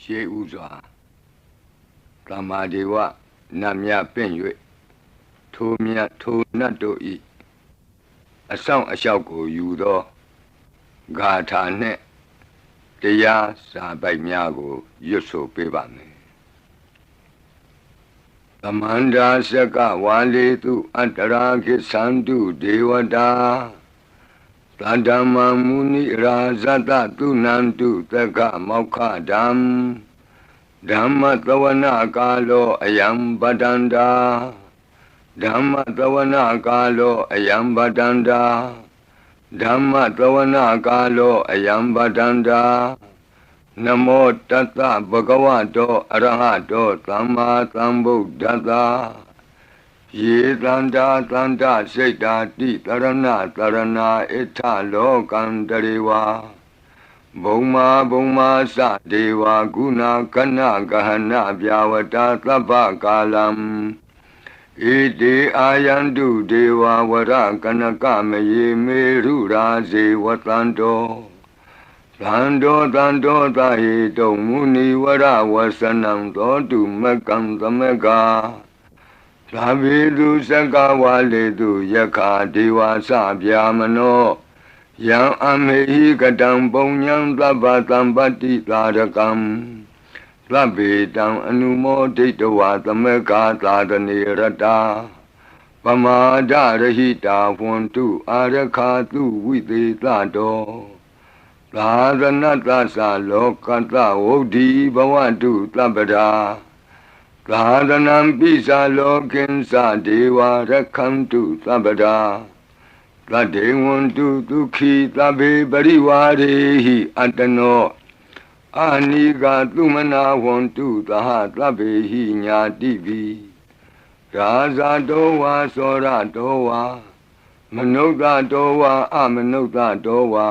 ရှေးဥစွာသမ္မာဒေဝနတ်မြတ်ပင့်၍ထိုမြတ်ထိုနတ်တို့ဤအဆောင်အလျှောက်ကိုယူသောဂါထာနှင့်တရားစာပိုက်များကိုရွတ်ဆိုပေးပါမယ်သမန္တာစကဝါလေတုအတ္တရာခိသန္တုဒေဝတာသတ္တမမုနိရာဇတတုနန္တုသက္ကမောက္ခဓမ္မဓမ္မသဝနာကာလောအယံပတန္တာဓမ္မသဝနာကာလောအယံပတန္တာဓမ္မသဝနာကာလောအယံပတန္တာနမောတတ္တဗဂဝတောအရဟတောသမ္မာသမ္ဗုဒ္ဓတ္တယေတန္တာတန္တစိတ်တာတိတရဏတရဏဣထလောကံတရေဝါဘုံမာသဒေဝဂုဏကနဂဟနဗျာဝတာသဗ္ဗကာလံဣတိအာယန္တုဒေဝဝရကနကမယေမေရုရာဇေဝတန္တောသန္တောသာဟိတုံမုနိဝရဝဆနံသောတုမကံသမကသာဝေတုစကဝါလေတုယက္ခာဒေဝစဗျာမနောယံအမေဟိကတံပုံညံသဗ္ဗသံပတ္တိသာရကံသဗ္ဗေတံအနုမောဒိတဝါသမကသာတနေရတာပမာဒရဟိတာဝန္တုအာရခာတုဝိသေသတောသာသနတ္တသလောကတ္တဝုဒ္ဓိဘဝတုသဗ္ဗရာသာသနံပိစာလောကိဉ္စဒေဝရက္ခန္တုသဗ္ဗရာသတ္တေဝန္တုဒုက္ခိသဗ္ဗေပရိဝါရေဟိအတ္တနောအာနိကသုမနာဝန္တုသဟသဗ္ဗေဟိညာတိပိရာဇာတောဝါသောရတောဝါမနုဿတောဝါအမနုဿတောဝါ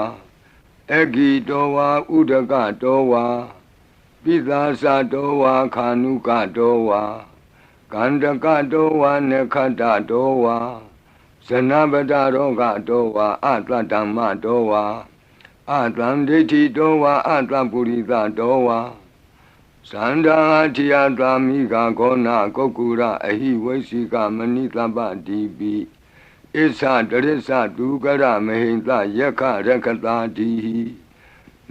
အဂိတောဝါဥဒကတောဝါပိသာသတောဝါခာနုကတောဝါကန္တကတောဝါနခတတောဝါဇနပတရောဂတောဝါအတ္တဓမ္မတောဝါအတ္တံဒိဋ္ဌိတောဝါအတ္တပုရိသတောဝါသန္တာထိယသာမိဂါဂောနာကုက္ကုရအဟိဝိသိကမဏိသဗ္ဗတိပိဣသတရိစ္ဆဒုက္ကရမဟိတယက္ခရက္ခတာတိ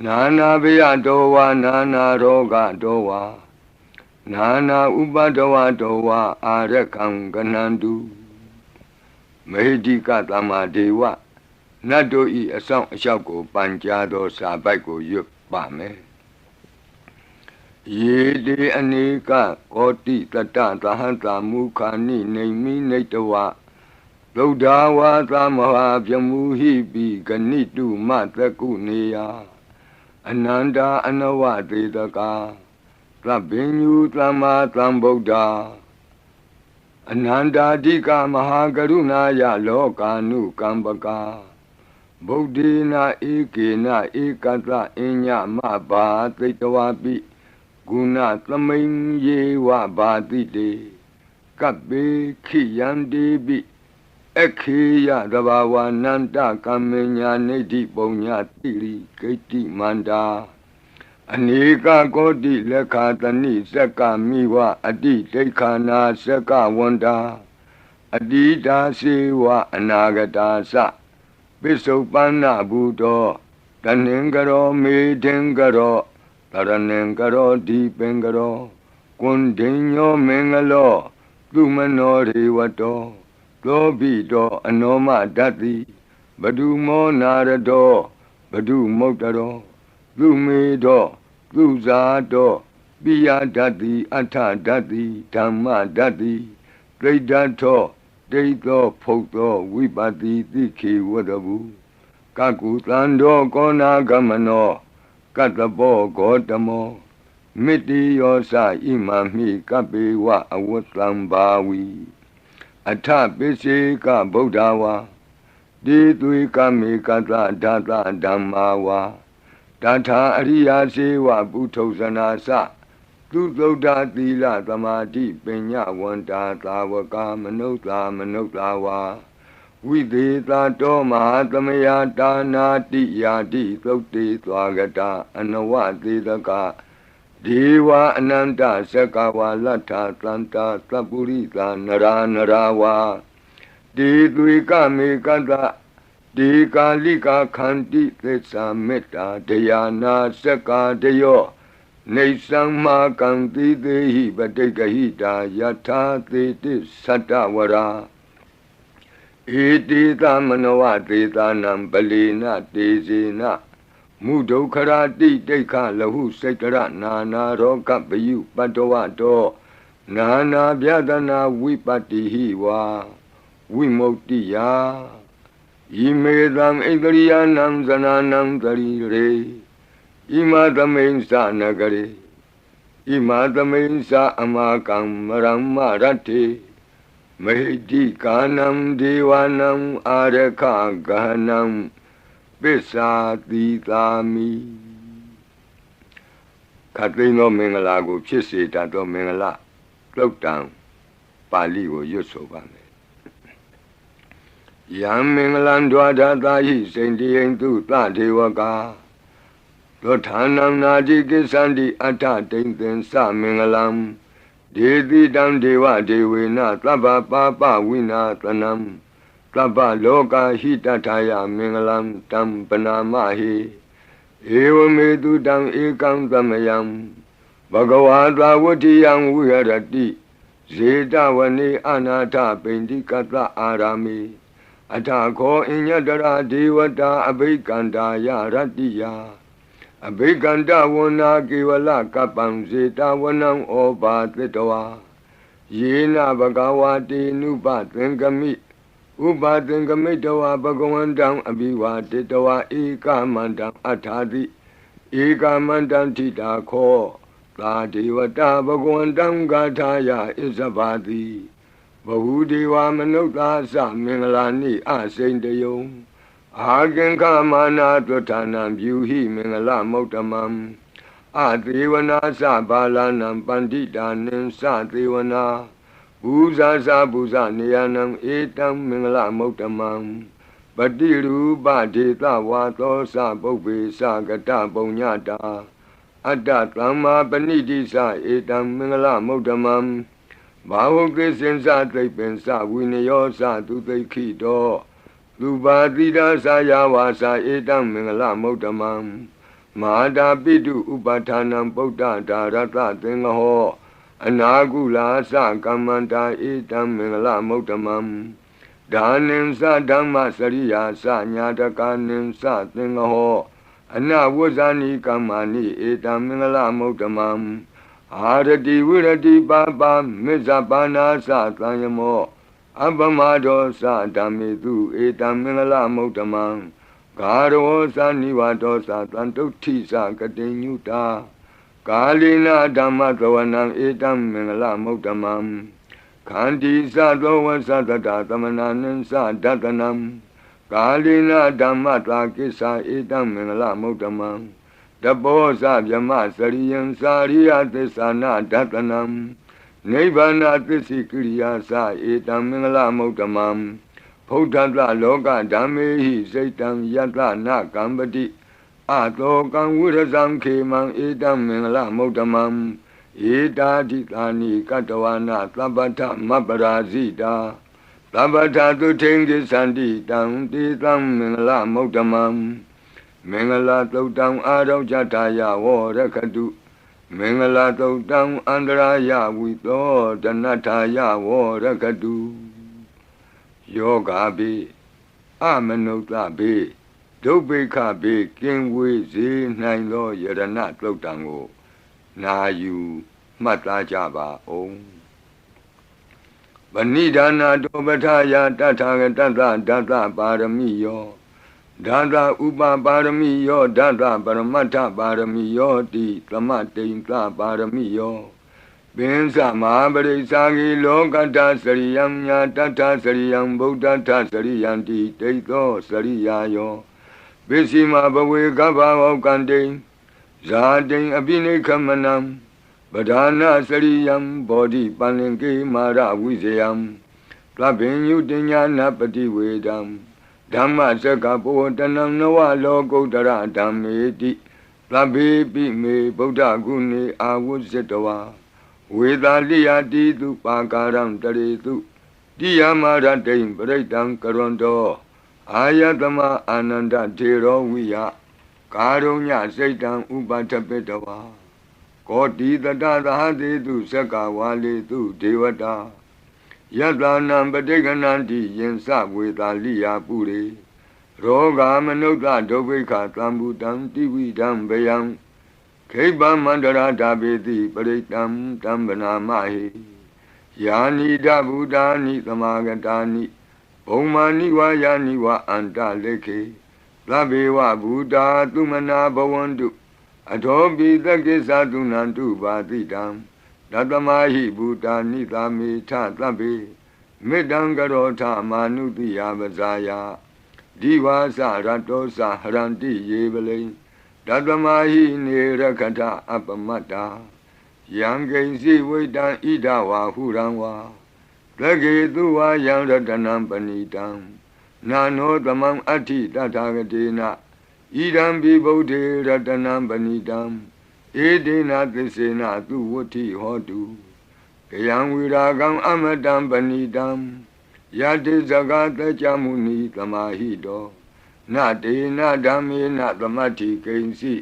နာနာဘယတောဝါနာနာရောဂတောဝါနာနာဥပဒဝတောဝါအာရခံကနန္တုမေဟိကသမ္မာဒေဝနတ်တို့ဤအဆောင်အလျှောက်ကိုပန်ကြားသောစာပိုက်ကိုရွတ်ပါမယ်ယေတိအနေကကောတိတတသဟံတာမုခာနိနေမိနေတဝသုဒ္ဓဝါသမဟာပြမူဟိပိဂဏိတုမတကုနေယအနန္တာအနဝသေတကာသဗ္ဗညုသမ္မာသမ္ဗုဒ္ဓအနန္တာတိကမဟာကရုဏာယလောကာနုကမ္ပကာဗုဒ္ဓေနဧကေနဧကတအညမဘာသိတဝပိဂုဏသမိန်ယေဝဘာတိတေကပ္ပေခိယန္တိပိခေယသဘာဝနန္တကမ္မညာနေတိပုံညာတိရိဂိတိမန္တာအနေကကောတိလက်ခာတဏိစက္ကမိဝအတိဒိဋ္ဌာနာစက္ကဝန္တာအတိတာစေဝအနာဂတာသပိစုပန္နဘူတောတဏင်္ဂရောမေထင်္ဂရောတရဏင်္ဂရောဒီပင်္ဂရောကွန်ဒိညောမင်္ဂလောသူမနောရေဝတောသောဘိတောအနောမဓတ္တိဘဒုမောနာရတောဘဒုမုတ်တရောသူမေတောသူဇာတောပိယဓတ္တိအထဓတ္တိဓမ္မဓတ္တိဒိဋ္ဌထောဒိဋ္ဌောဖုတ်သောဝိပတိတိခေဝတ္တဗုကကုသန္တောကောနာဂမနောကတ္တပောဂောတမောမိတိယောသဣမံမိကပ္ပေဝအဝတ္တံဘာဝီအထပိစေကဗုဒ္ဓဝါတိသွေကမေကတဓာတဓမ္မာဝါတထာအရိယာစေဝပုထုဇနာသသူသုဒ္ဓသီလသမာဓိပညာဝန္တာသာဝကမနုဿာဝါဝိသေသတောမဟာသမယတာနာတိယာတိသုတ်တေသွားကတာအနဝသေတက ဒေဝအနန္တစကဝါလတ္ထသန္တာသပ္ပုရိသနရာနရာဝါဒေသွေကမေကတဒေကာလိကာခန္တိသစ္စာမေတ္တာဒယာနာစကာတယောနေသံမာကံတိသေဟိပတိကဟိတာယထာသေတိသတ္တဝရာဧတိသမနဝသေသနံပလီနတေဇေနမုဒုခရာတိတိခလဟုစိတ်တရနာနာရောဂပယုပတ္တဝတောနာနာဗျဒနာဝိပတ္တိဟိဝါဝိမု ക്തി ယာဣမေသံဣန္ဒရိယနံဇနာနံတရိရေဣမသမိန်သနဂရေဣမသမိန်သအမကံမရမရတ္တိမေတိကာနံဒေဝနံအာရခဂဟနံပစ္စာတိသာမိခတ်သိမ်းသောမင်္ဂလာကိုဖြစ်စေတတ်သောမင်္ဂလာသုတ်တံပါဠိကိုရွတ်ဆိုပါမယ်ယံမင်္ဂလံဒွါဒသာဟိစိန္တိယံသူသဒေဝကာသောဌာနံနာတိကိသန္တိအတ္ထတိန်သင်္စမင်္ဂလံဒေတိတံဒေဝဒေဝေနသဗ္ဗပါပဝိနာသနံသဗ္ဗလောကဟိတထာယမင်္ဂလံတံပနာမဟိဧဝမေတုတံဧကံသမယံဘဂဝါသဝတ္တိယံဝိဟရတိဇေတဝနေအနာထပိန္တိကတအာရာမိအထာခောအညတရာဒေဝတာအဘိကန္တာယရတ္တိယအဘိကန္တဝနာကေဝလကပ္ပံဇေတဝနံဩဘာသတ္တဝါယေနဘဂဝါတေနုပသင်္ကမိဥပသင်္ကမိတဝါဘဂဝန္တံအဘိဝါတေတဝါဧကမန္တံအထာတိဧကမန္တံထိတာခောသာဒေဝတာဘဂဝန္တံဂါထာယဣဇဘာတိဘဟုဒေဝမနုဿာသမင်္ဂလာနိအစိန်တယုံအာကင်္ခမာနာတွဋ္ဌာနံပြုဟိမင်္ဂလမௌတမံအသေဝနာသဘာလနံပန္တိတာနိသသေဝနာဘူဇာသဘူဇနေယနံဧတံမင်္ဂလမௌတမံပတိရူပဒေသဝါသောသပုပ္ပေသကတပုံညတာအတ္တသမ္မာပဏိတိသဧတံမင်္ဂလမௌတမံဘာဝကိစင်္စသိပ္ပင်္စဝိနယောသသူသိခိတောလူပါတိဒါသာယဝါစာဧတံမင်္ဂလမௌတမံမဟာတာပိတုဥပဌာနံပုဒ္ဒဒါရတသင်္ဃဟောအနာကုလာသကမ္မန္တာဧတံမင်္ဂလမௌတမံဒါနိသဓမ္မစရိယာသညာတကာနိသသင်္ဃဟောအနဝဇ္ဇာနိကမ္မာနိဧတံမင်္ဂလမௌတမံအာရတိဝိရတိပါပါမေဇပါနာသသံယမောအပမဒောသဓမ္မေတုဧတံမင်္ဂလမௌတမံဂါရောသနိဝါဒောသတံတုဋ္ဌိသကတိညုတာကာလိနာဓမ္မသဝနံဧတံမင်္ဂလမௌတမံခန္တီသသောဝသတတသမနာနိသဒတနံကာလိနာဓမ္မတာကိစ္ဆာဧတံမင်္ဂလမௌတမံတဘောဇဗြမစရိယံစာရိယသစ္ဆာနာဒတနံနိဗ္ဗာနသစ္စိကိရိယာသဧတံမင်္ဂလမௌတမံဗုဒ္ဓတလောကဓမ္မေဟိစိတ်တံယတနာကံပတိအတောကံဝိရဇံခေမံဧတံမင်္ဂလမௌတမံဧတာတိသာနိကတဝနာသဗ္ဗထမပရာဇိတာသဗ္ဗထသုထိန်ကိသန္တိတံတေတံမင်္ဂလမௌတမံမင်္ဂလာသုတ်တံအာရောကြတာယဝရခတုမင်္ဂလာသုတ်တံအန္တရာယဝိသောတနထာယဝရခတုယောဂါပိအမနုဿပိဒုဗ္ဗေခပိကင်ဝေစေနိုင်သောယရဏသုတ်တံကိုနာယူမှတ်သားကြပါအောင်ဗဏိဒါနာတောပထာယတထာဂတသဒသပါရမိယောဒါသဥပပါရမိယောဒါသပရမတ္ထပါရမိယောတိသမတိန်သပါရမိယောပင်စမဟာပရိစ္ဆာဂိလောကတ္တစရိယံညာတတ္ထစရိယံဗုဒ္ဓတ္ထစရိယံတိတိသောစရိယာယောပစ္စည်းမဘဝေကဗ္ဗဝကံတိဇာတိအပိနိခမနံပဓာနာစရိယံဘောဓိပန္လင်ကေမာရဝိဇယံသဗ္ဗညုတညာနပတိဝေဒံဓမ္မစကပောတနံနဝလောကုတ္တရဓမ္မေတိ သဗ္ဗေပိမေဗုဒ္ဓဂုဏေအာဝုဇ္ဇတဝါဝေသာလိယတိတုပါကာရံတရေတုတိယမရတိံပရိတံကရွန်တောအာယတမအာနန္ဒထေရောဝိယကာရုညစိတ်တံဥပထပိတဝါကောတိတတသဟတိတုသက္ကဝါလေတုဒေဝတာယတနံပဋိက္ခဏန္တိယင်္စဝေသာလိယပုရိရောဂာမနုဿဒုဗ္ဗိခသံဘူတံတိဝိဒံဘယံခိဗ္ဗမန္တရာဓာပေတိပရိတံတံဗနာမဟိယာနိဒဗုဒ္ဓာနိသမာဂတာနိဘုံမာနိဝါယာနိဝါအန္တလေခေသဗ္ဗေဝဗုဒ္ဓသုမနာဘဝန္တုအထောပိသက္ကိသသုနန္တုပါတိတံတတမဟိဗုဒ္ဓာနိသာမေထသဗ္ဗေမေတ္တံကရောထမာနုတိယပဇာယဒီဝါစရတောစဟရန္တိယေပလိတတမဟိနေရခထအပမတ္တာယံကိဉ္စီဝိတံဣဒဝါဟုရံဝါသကေတုဝါယံရတနံပဏိတံနာနောသမံအဋ္ဌိတထာဂတေနဣဒံပိဗုဒ္ဓေရတနံပဏိတံဧဒေနသစ္စေနသူဝဋ္ဌိဟောတုကယံဝိရာဂံအမတံပဏိတံယတိဇဂတကြမုနိသမာဟိတောနတေနဓမ္မေနသမတ္ထိကိဉ္စီ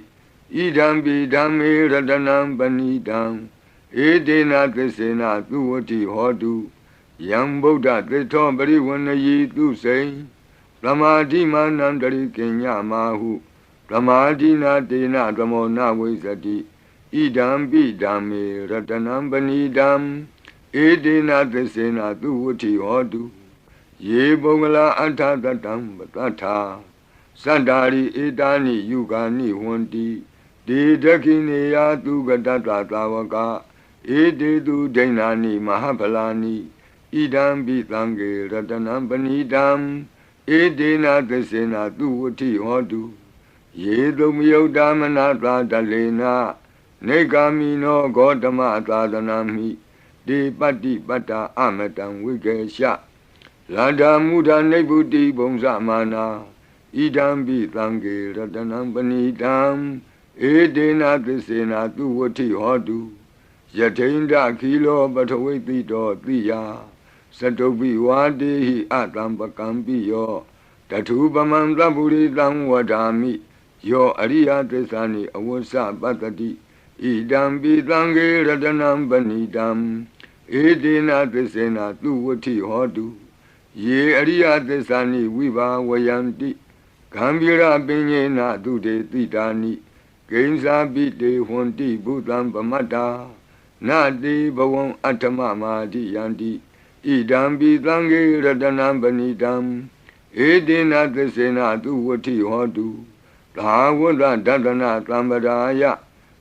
ဣဒံပိဓမ္မေရတနံပဏိတံဧဒေနသစ္စေနသူဝဋ္ဌိဟောတုယံဗုဒ္ဓသစ္ထောပရိဝဏယီသူစိံသမာဓိမာနံတရိကိညမာဟုသမာဓိနာတေနသမောနဝိဇ္ဇတိဣဒံပိဓမ္မေရတနံပဏိတံဧဒေနသစ္စေနသူဝဋ္ဌိဟောတုယေပုဂ္ဂလာအထသတံပတ္ထာသန္တာရိဧတာနိယုဂာနိဟွန္တိဒေဒခိနေယသူကတတသာဝကဧတေတုဒိဏာနိမဟာဖလာနိဣဒံပိသံဃေရတနံပဏိတံဧတေနသစ္စေနသူဝဋ္ဌိဟောတုယေတုမယုတ်တမနာသာတလေနနေဂာမိနောဂေါတမသာသနာမိဒေပတ္တိပတ္တာအမတံဝိကေရှလန္ဒာမုဒနိဗ္ဗုတိဘုံဇမာနာဣဒံပိသံဃေရတနံပဏိတံဧတေနသစ္စေနသူဝဋ္ဌိဟောတုယထိန္ဒခိလောပထဝိတိတောတိယသတုပိဝါတေဟိအတံပကံပိယောတထုပမံသဗ္ဗုရိတံဝဒာမိယောအရိယသစ္စာနိအဝစ္စပတ္တိဣဒံပိသံဃေရတနံပဏိတံဧတေနသစ္စေနသူဝဋ္ဌိဟောတုယေအရိယသစ္စာနိဝိဘာဝယန္တိဂံဗီရပညေနသူတေတိတာနိကိဉ္စာပိတေဟွန္တိဘုသံပမတ္တာနတေဘဝံအဋ္ဌမမာတိယန္တိဣဒံပိသံဃေရတနံပဏိတံဧတေနသစ္စေနသူဝဋ္ဌိဟောတုသာဝတ္တဒတနာသံပရာယ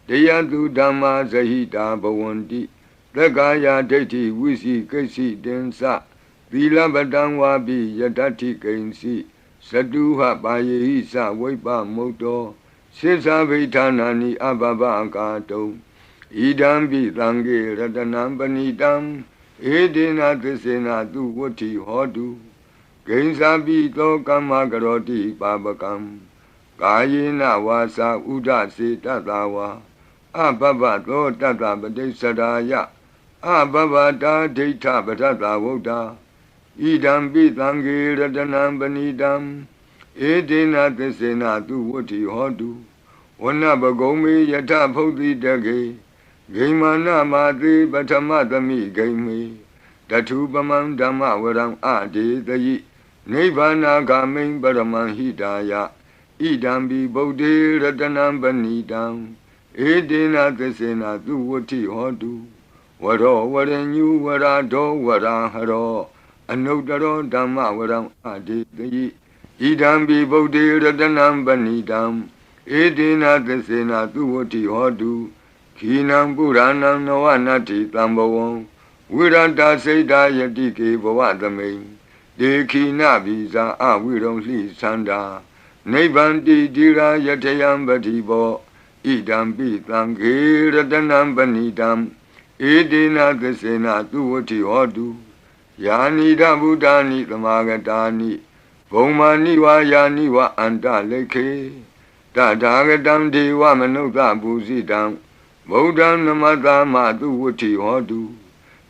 တယတုဓမ္မာဇဟိတာဘဝန္တိသက္ကာယဒိဋ္ဌိဝိစီကိစ္စိတင်္စသီလပတံဝါပိယတ္ထိကိဉ္စီသတုဟပါယေဟိသဝိပ္ပမုတ်တောစိသဗိဌာနာနိအဘဘအကာတုံဣဒံပိသံဃေရတနံပဏိတံဧတေနသစ္စေနသူဝဋ္ဌိဟောတုဂိဉ္စာပိသောကမ္မကရောတိပါပကံကာယေနဝါစာဥဒစေတတဝါအဘဘသောတတပတိစ္ဆရာယအဘဘတာဒိဋ္ဌပထတဝုဒ္ဓဣဒံပိသံဃေရတနံပဏိတံဧတေနသစ္စေနသူဝဋ္ဌိဟောတုဝနပဂုံမေယထဖုတ်တိတကေဂိမာနမာတိပထမသမိဂိမေတထုပမံဓမ္မဝရံအဒေတယိနိဗ္ဗာနာဂမိံပရမံဟိတာယဣဒံပိဗုဒ္ဓေရတနံပဏိတံဧတေနသစ္စေနသူဝဋ္ဌိဟောတုဝရောဝရညုဝရာဒောဝရာဟရောအနုတ္တရောဓမ္မဝရံအဒေတယိဣဒံပိဗုဒ္ဓေရတနံပဏိတံဧတေနသစ္စေနသူဝဋ္ဌိဟောတုခိနံပုရဏံနဝနတ္ထိတံဘဝံဝိရတစိတ်တာယတိကေဘဝသမိန်ဒေခိနဗိဇာအဝိရုံလှိသန္တာနိဗ္ဗန္တိတိရာယထယံပတိဘောဣဒံပိသံဃေရတနံပဏိတံဧတေနသစ္စေနသူဝဋ္ဌိဟောတုယာနိဒဗုဒ္ဓာနိသမာဂတာနိဘုံမာနိဝါယာနိဝအန္တလိခေတ Tatagatam Deva Manuka Busidam Bodham Namatama Tu Vuti Hodu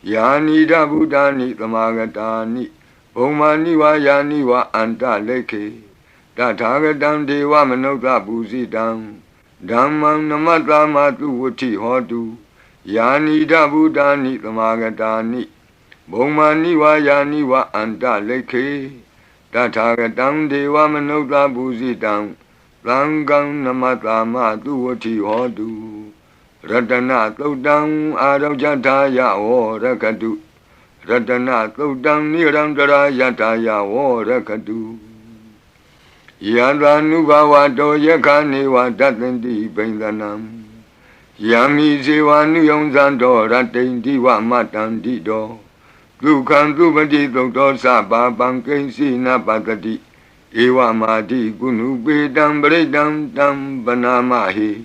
Yanida Buddhani Tamagatani Omaniwa Yaniwa Anta Leke Tatagatam Deva Manuka Busidam Dhammam Namatama Tu Vuti Hodu Yanida Buddhani Tamagatani Omaniwa Yaniwa Anta Leke Tatagatam Deva Manuka Busidam Langam Namatama Duwati Hodu Ratana Todang Arajataya O Rakadu Ratana Todang Nirandara Yataya O Rakadu Yadanubawa Do Yakaniwa Datandi Bendanam Yami Zewanu Yonzando Ratendi Wa Matandi Do Dukan Dubadi Doktor Saba Bankensi Napatati Ewa Madi Gunu Bedam Bredam Dam Banamahi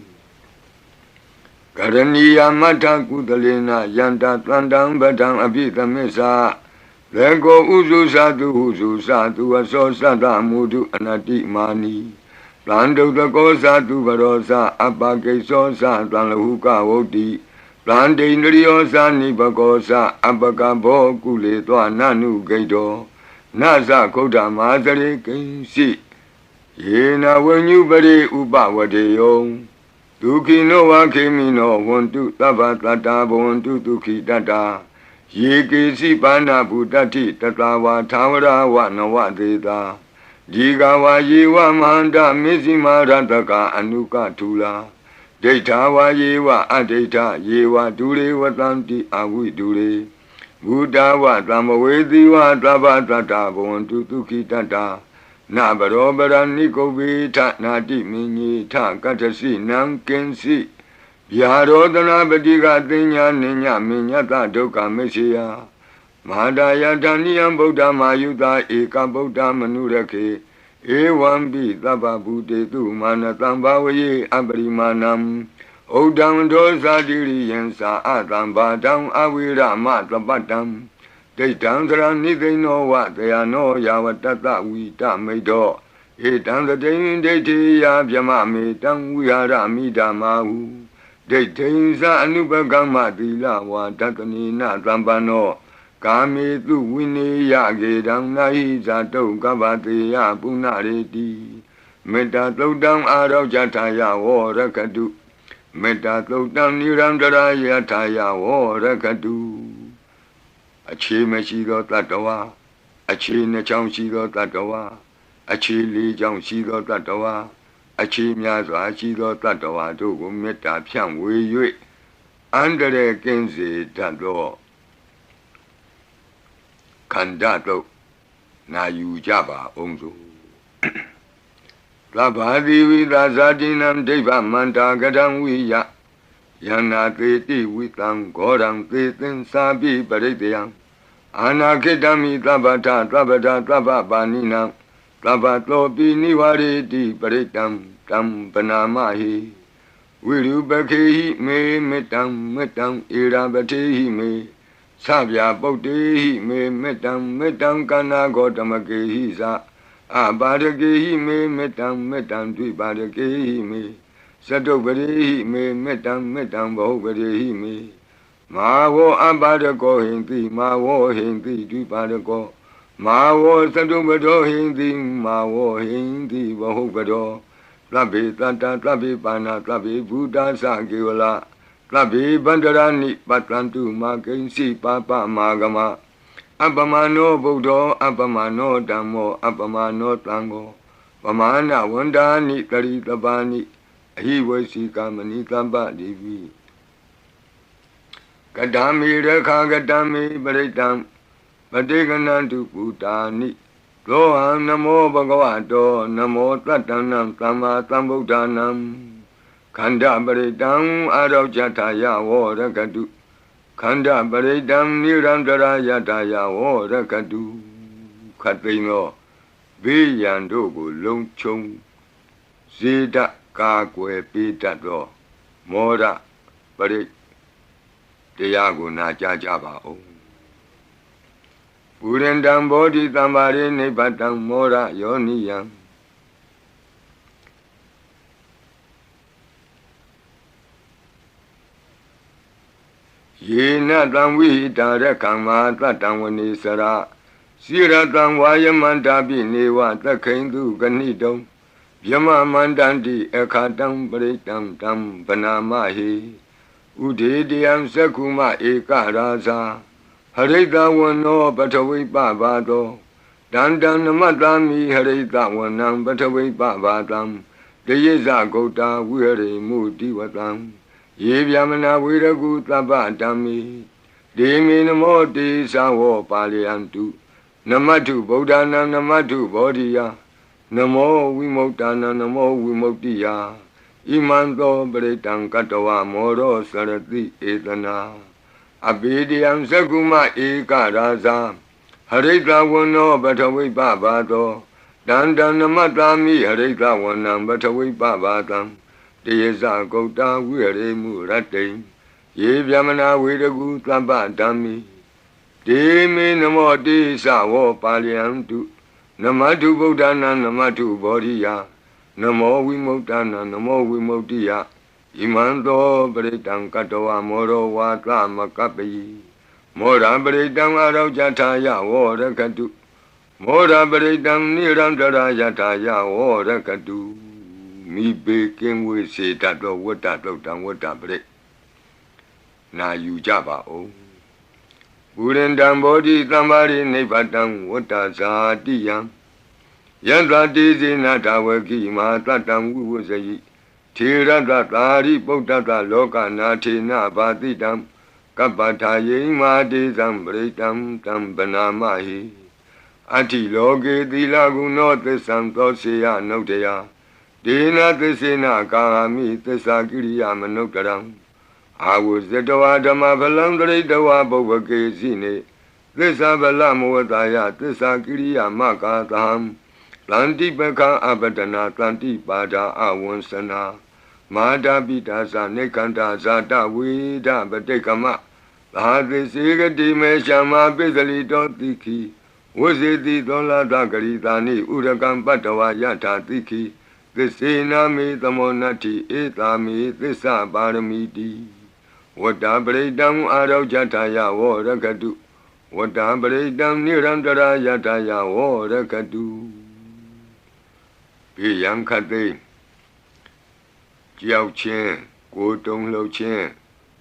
Karaniya Mata Kudalena Yanta Tlandam Badam Abita Mesa Lego Uzu Sadu Aso Sada Mudu Anati Mani Plando the Gosa tu Barosa Abake Sosa Tlanhuka Woti Plande Nriosa Nibagosa Abakabo Kule Nanu Gaido Nasa Koda Mazare Kinsi Yena when you bade Uba Wadeyo Duki no Wakimino want to Tabatata want to Tuki Data Yiki Sipana Budati Tatawa Tawara Wanawa Deda Jigawa Yewa Manda Mizima Rataka Anuka Tula Data Yewa Adeta Yewa Dure Watanti Awi Dure Buddha wa Tamawedi wa Tabatata Bontu Tuki Tata Nabarobara Nikobi Tatnati Mini Takatasi Nankensi Yarodana Badiga Dinya Ninya Minyata Doka Mesia Madaya Daniam Buddha Mayuda Eka Buddha Manurake Ewambi Taba Bude Tu Manatambawaye Abrimanam Odam Dosa Diriyensa Adam Badam Awira Matabatam They Tanzra they know what they are no Yawatata Wita Medo Etan the day they tea Yamami Tam Wiara Midamahu They Tainza Anubagama Dila Watanina Zambano Kami Tu Winnie Yagedam Nahiza To Gavatia Punareti Meta Todam Arau Jataya or Rakadu Meta Todam Nirandara Yataya or Rakadu Achi Meshido Tatawa Achi Nacham Shido Tatawa Achi Li Jam Shido Tatawa Achi Miazo Shido Tatawa to Meta Pian Wei Under the Kenzi Tado Kandato Na Yujaba Onzo Labadi Vidazadinam Deva Manta Gadam Wiya Yana Teti Witam Godam Tetin Sabi Baridiam Anakidami Tabata Baninam Tabato Biniwari Di Baritam Tam Panamahi Wiru Bakehi Me Metam Irabatehi Me Sabya Botehi Me Metam Kana Gotamakehi Sa Abadakehi Me Metam Dibadakehi Me Sato Badehi Me Metam Bobadehi Me Mawo Abadako Hindi Mawo Hindi Dibadako Mawo Sato Bado Hindi Mawo Hindi Bahobado Tlabi Tata Tlabi Pana Tlabi Buddha Sagiwala Tlabi Bandarani Patlantu Makensi Papa Magama Abamano Bodo Abamano Damo Abamano Tango Pamana Wandani Karitabani He was Kamani Tamba Divi Kadami Reka Gadami Baritam Badiganantu Putani Loham Namo Bhagavato Namo Tatanam Tama Tambudanam Kanda Baritam Arajataya Rakadu Kanda Baritam Nirandara Yataya Rakadu Katino Viyandogo Longchong Zida Kakwe Pitato Mora Barit Tiago Najajaba O Purendam Bodhi Tambari Nipatam Mora Yoniyam ယေနတံဝိဟိတာရခံမာတတံဝနေစရစိရတံဝါယမန္တာပိနေဝသခိန်တုကဏိတုံဗျမမန္တန္တိအခါတံပရိတံတံဗနာမဟိဥဒေတယံသက္ခုမဧကရာဇာဟရိတဝနောပထဝိပဘာသောဒန္တံနမတ္တာမိဟရိတဝနံပထဝိပဘာတံတယေဇဂௌတာဝိဟရိမုတိဝတံယေဗျမနာဝေရကုသဗ္ဗဓမ္မိဒေမေနမောတေသဝောပါလယန္တုနမတုဗုဒ္ဓနာနမတုဘောဓိယနမောဝိမု ക്ത နာနမောဝိမု ക്തി ယဣမံသောပရိတံကတဝမောရောစရတိဧတနာအဘေဒယံသက္ကုမဧကရာဇာဟရိတဝနောပထဝိပဘာသောဒန္တံနမတ္တာမိဟရိတဝနံပထဝိပဘာတံတယေဇဂௌတာဝိဟရိမုရတ္တိယေဗျမနာဝေရကုသဗ္ဗဓမ္မိဒေမေနမောတိသဝောပါလယန္တုနမတုဗုဒ္ဓနာနမတုဘောဓိယနမောဝိမု ക്ത နာနမောဝိမု ക്തി ယဣမံသောပရိတံကတဝမောရောဝါသမကပ္ပိမောရပရိတံအရောကြထာယဝောရကတုမောရပရိတံနိရန္တရာယထာယဝောရကတုမိဘေကင်းဝေစေတတ်သောဝတ္တတုတ်တံဝတ္တပရိနာယူကြပါဦးပုရိန္တံဘောဓိသမ္မာရိနိဗ္ဗတံဝတ္တဇာတိယံယန္တတိဇေနတဝကိမာတတံဝိဝဇယိထေရတသာရိပုတ္တတလောကနာထေနဘာတိတံကပ္ပထာယိမာတေဇံပရိတံတံဗနာမဟိအတ္တိလောကေသီလဂုဏောသစ္ဆံသောစေယနုတ္တယဒေနသစ္စေနကာမိသစ္စာကိရိယာမနုတ္တရံအာဝဇတဝဓမ္မဖလံတရိတဝဘုဗ္ဗကေစီနေသစ္စာဗလမဝတယသစ္စာကိရိယာမကာသံတန္တိပကံအပတနာတန္တိပါဒာအဝံစနာမာတာပိတာသနေကန္တာဇာတဝေဒပတိကမသာသစေကတိမေရှမပိစလိတောတိခိဝဇေတိသောလာတဂရိတာနိဥရကံပတ္တဝယထာတိခိသစ္စေနာမေသမောနတ္တိဧတာမေသစ္စာပါရမီတိဝတ္တပရိတံအာရောကြထာယဝောရကတုဝတ္တပရိတံနိရန္တရာယထာယဝောရကတုဘေယံခတိကြောက်ခြင်းကိုယ်တုံလှုပ်ခြင်း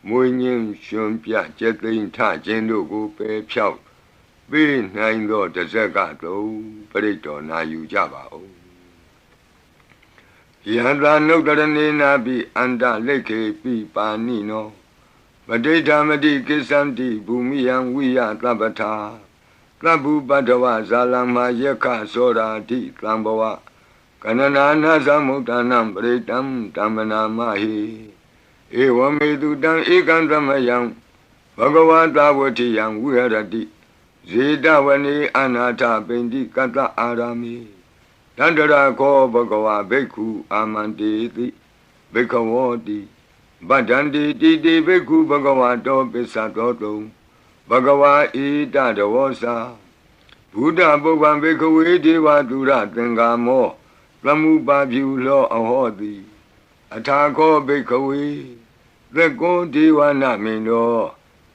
မွေးငင်းရှင်ပြကျက်သိမ်းထခြင်းတို့ကိုပယ်ဖြောက်ပေးနိုင်သောတဇက်ကတုံပရိတော်နာယူကြပါဦးယန္တာနုတ္တရဏေနာပိအန္တလိခေပိပါဏိနောပဋိဋ္ဌာမတိကိစ္ဆန္တိဘူမိယံဝိယသဗ္ဗထာသဗ္ဗုပတ္တဝဇာလမယက္ခသောရာတိသံဘဝကနနာနာသမုဒ္ဒနာပရိတံတမ္မနာမဟိဧဝမေတုတံဧကံသမယံဘဂဝတာဝတိယံဝိဟရတိဇေတဝနေအနာထပိန္တိကတ္တအာရမိတန္တရာခောဘဂဝဘိက္ခုအာမန္တေတိဘိက္ခဝောတိဗဒ္ဒန္တိတိတိဘိက္ခုဘဂဝတောပစ္စသောတုံဘဂဝါဣတတဝောစာဘုဒ္ဓပုဗ္ဗံဘိက္ခဝေဒေဝတုရသင်္ကာမောသမုပါပြုလောအဟောတိအထာခောဘိက္ခဝေသက္ကောဒေဝနာမိန်သော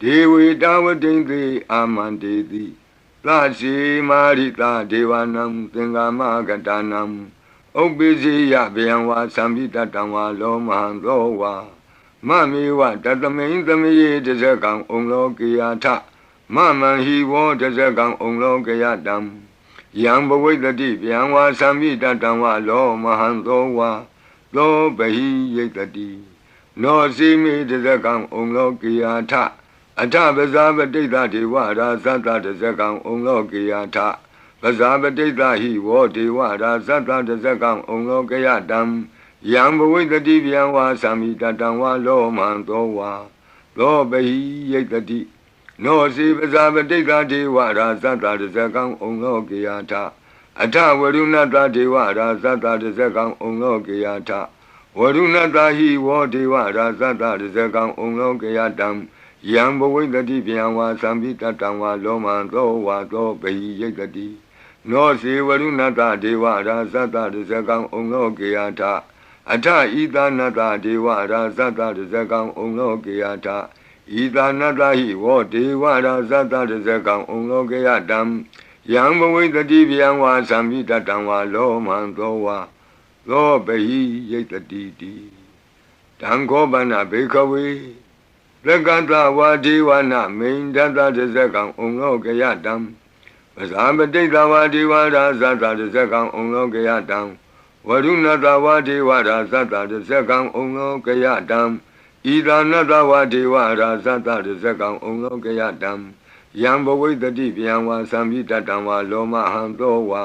ဒေဝေတဝတိံသေအာမန္တေတိသစီမာရိတာဒေဝနံသင်္ကာမကတနံဥပ္ပိစီယဗျံဝါသံပိတတံဝါလောမဟံသောဝါမမေဝတတမိန်သမယေတဇကံဩလောကေယထမမံဟိဝောတဇကံဩလောကေယတံယံဘဝိတတိဗျံဝါသံပိတတံဝါလောမဟံသောဝါသောဘဟိယိတတိနောစီမေတဇကံဩလောကေယထအထပဇာပတိတ္တဒေဝရာဇတတဇကံဩလောကေယထပဇာပတိတ္တဟိဝောဒေဝရာဇတတဇကံဩလောကေယတံယံဘဝိတတိဗျံဝါသံမိတတံဝါလောမံသောဝါသောဘဟိယိတတိနောစီပဇာပတိတ္တဒေဝရာဇတတဇကံဩလောကေယထအထဝရုဏတဒေဝရာဇတတဇကံဩလောကေယထဝရုဏတဟိဝောဒေဝရာဇတတဇကံဩလောကေယတံယံဘဝိတတိဗျံဝါသံပိတတံဝါလောမံသောဝါသောဘဟိယိတတိနောစီဝရုဏတဒေဝရာဇတတဇကံဩလောကေယထအထဣသနတဒေဝရာဇတတဇကံဩလောကေယထဣ ဤသာနတဟိဝောဒေဝရာဇတတဇကံဩလောကေယတံယံဘဝိတတိဗျံဝါသံမိတတံဝါလောမံသောဝါသောပဟိယိတတိတိတံခောပနဘေခဝေလကတဝါဒေဝနာမိန်တတတဇကံဩလောကေယတံပဇာပတိတဝါဒေဝရာဇတတဇကံဩလောကေယတံဝရုဏတဝါဒေဝရာဇတတဇကံဩလောကေယတံဣဒာနတဝါဒေဝရာဇတတဇကံဩလောကေယတံယံဘဝိတတိဗျံဝါသံမိတတံဝါလောမဟံသောဝါ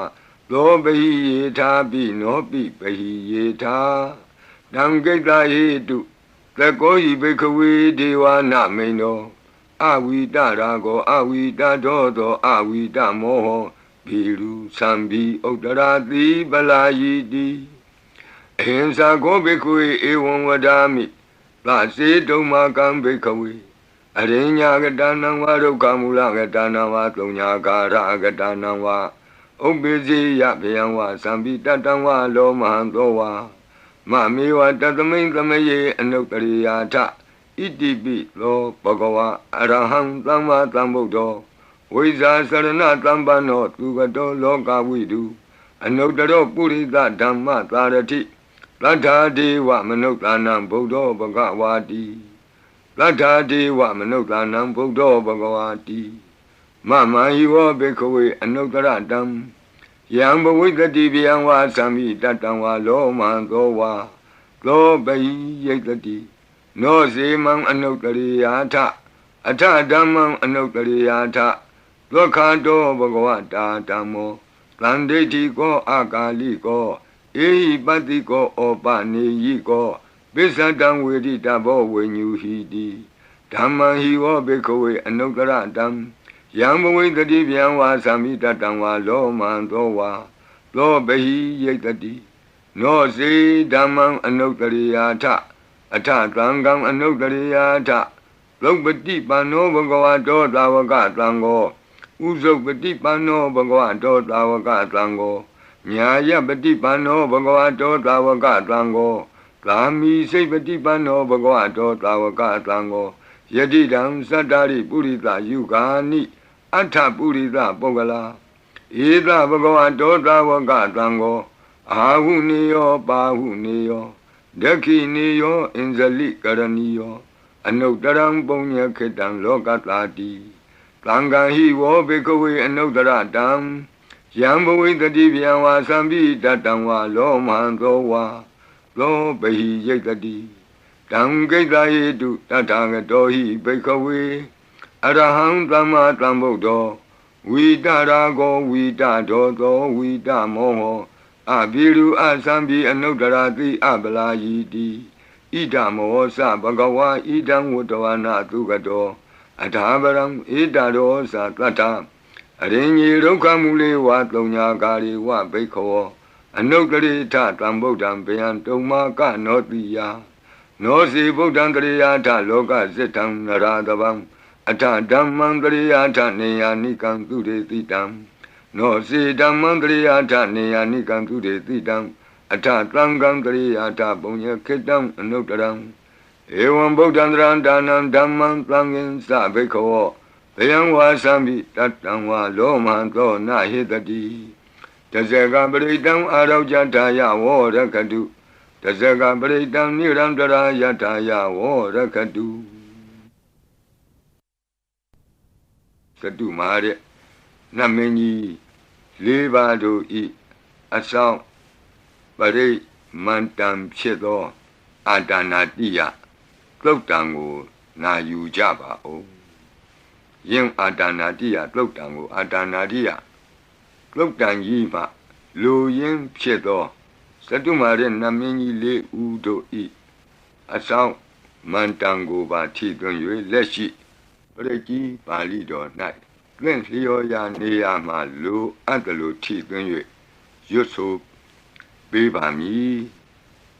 သောပဟိယေထာပိနောပိပဟိယေထာတံကိတ္တဟိတုသကောယိဘိခဝေဒေဝနာမိန်တော်အဝိတရာကောအဝိတတောသောအဝိတမောဟဘီရုသံဘီဥတ္တရာတိပလာယိတိအဟိံစာကောဘိခဝေဧဝံဝဒာမိသာစေတုံမာကံဘိခဝေအရိညာကတနံဝါဒုက္ခမူလကတနံဝါသုံးညာကာရကတနံဝါဥပ္ပိစေယဗျံဝါသံပိတတံဝါလောမဟံသောဝါမမေဝတသမိန်သမယေအနုတ္တရိယာထဣတိပိသောဘဂဝါအရဟံသမ္မာသမ္ဗုဒ္ဓောဝိဇာစရဏသမ္ပန္နောသူကတောလောကဝိတုအနုတ္တရောပုရိသဓမ္မသာရတိသတ္ထာဒေဝမနုဿာနံဗုဒ္ဓောဘဂဝါတိသတ္ထာဒေဝမနုဿာနံဗုဒ္ဓောဘဂဝါတိမမဟိဝောဘေခဝေအနုတ္တရတံယံဘဝိတတိဗျံဝါသံမိတတံဝါလောမံသောဝါသောပဟိယိတတိနောစေမံအနုတ္တရိယာထအထဓမ္မံအနုတ္တရိယာထဒုက္ခတောဘဂဝတာဓမ္မောသန္တိတိကောအာကာလိကောဧဟိပတ္တိကောဩပနေယိကောပိစ္ဆတံဝေတိတဘောဝိညူဟိတိဓမ္မံဟိဝောဘေခဝေအနုတ္တရတံယံဘဝိတတိဗျံဝါသံမိတတံဝါလောမံသောဝါသောပဟိယိတတိနောစေဓမ္မံအနုတ္တရိယာထအထသံဃံအနုတ္တရိယာထသုပတိပန္နောဘဂဝတောသာဝကသံဃောဥဇုပတိပန္နောဘဂဝတောသာဝကသံဃောညာယပတိပန္နောဘဂဝတောသာဝကသံဃောသာမိစိတ်ပတိပန္နောဘဂဝတောသာဝကသံဃောယတိတံသတ္တရိပုရိသယုဂာနိအထပုရိသပုဂ္ဂလာဧသဘဂဝတောသာဝကသံဃောအာဟုနေယောပါဟုနေယောဒက္ခိနေယောအင်ဇလိကရဏီယောအနုတ္တရံပုညခေတံလောကတာတိသံဃာဟိဝောဘေကဝေအနုတ္တရတံယံဘဝိတတိဗျံဝါသံပိတတံဝါလောမံသောဝါသောပဟိယိတတိတံကိတ္တဟိတုတထာဂတောဟိဘေကဝေအရဟံသမ္မာသမ္ဗုဒ္ဓောဝိတရာကောဝိတဒောသောဝိတမောဟောအဘိရုအသံပိအနုတ္တရာတိအပလာယိတိဣဒမောသဘဂဝါဣဒံဝတ္တဝနာသုကတောအထာပရံဣဒရောသတတ္ထအရိညေဒုက္ခမူလေဝသုံးညာကာရိဝဘိခောအနုတ္တရိထတံဗုဒ္ဓံဗျံတုံမာကနောတိယနောစီဗုဒ္ဓံတရိယာထလောကဇိတံနရာတဗံအထဓမ္မံတရိယာထနေယာနိကံသူရေတိတံနောစီဓမ္မံတရိယာထနေယာနိကံသူရေတိတံအထသံဃံတရိယာထပုံညခေတံအနုတ္တရံဧဝံဗုဒ္ဓံတရံဒါနံဓမ္မံသံဃင်္စဘိခောဗျံဝါသံပိတတံဝါလောမံသောနဟိတတိတဇဂပရိတံအာရောကြထာယဝောရခတုတဇဂပရိတံနိရံတရာယထာယဝောရခတုသတုမာရဲ့နမင်းကြီးလေးပါးတို့ဤအဆောင်ပရိမန္တံဖြစ်သောအာဒါနာတိယသုတ်တံကိုနာယူကြပါဦးယင်အာဒါနာတိယသုတ်တံကိုအာဒါနာတိယသုတ်တံကြီးမှလူရင်းဖြစ်သောသတုမာရဲ့နမင်းကြီးလေးဦးတို့ဤအဆောင်မန္တံကိုပါထိသွင်း၍လက်ရှိပရိကြီးပါဠိတော်၌သင်လျော်ရာနေရာမှလူအပ်တယ်လို့ထိသွင်း၍ရွတ်ဆိုပေးပါမည်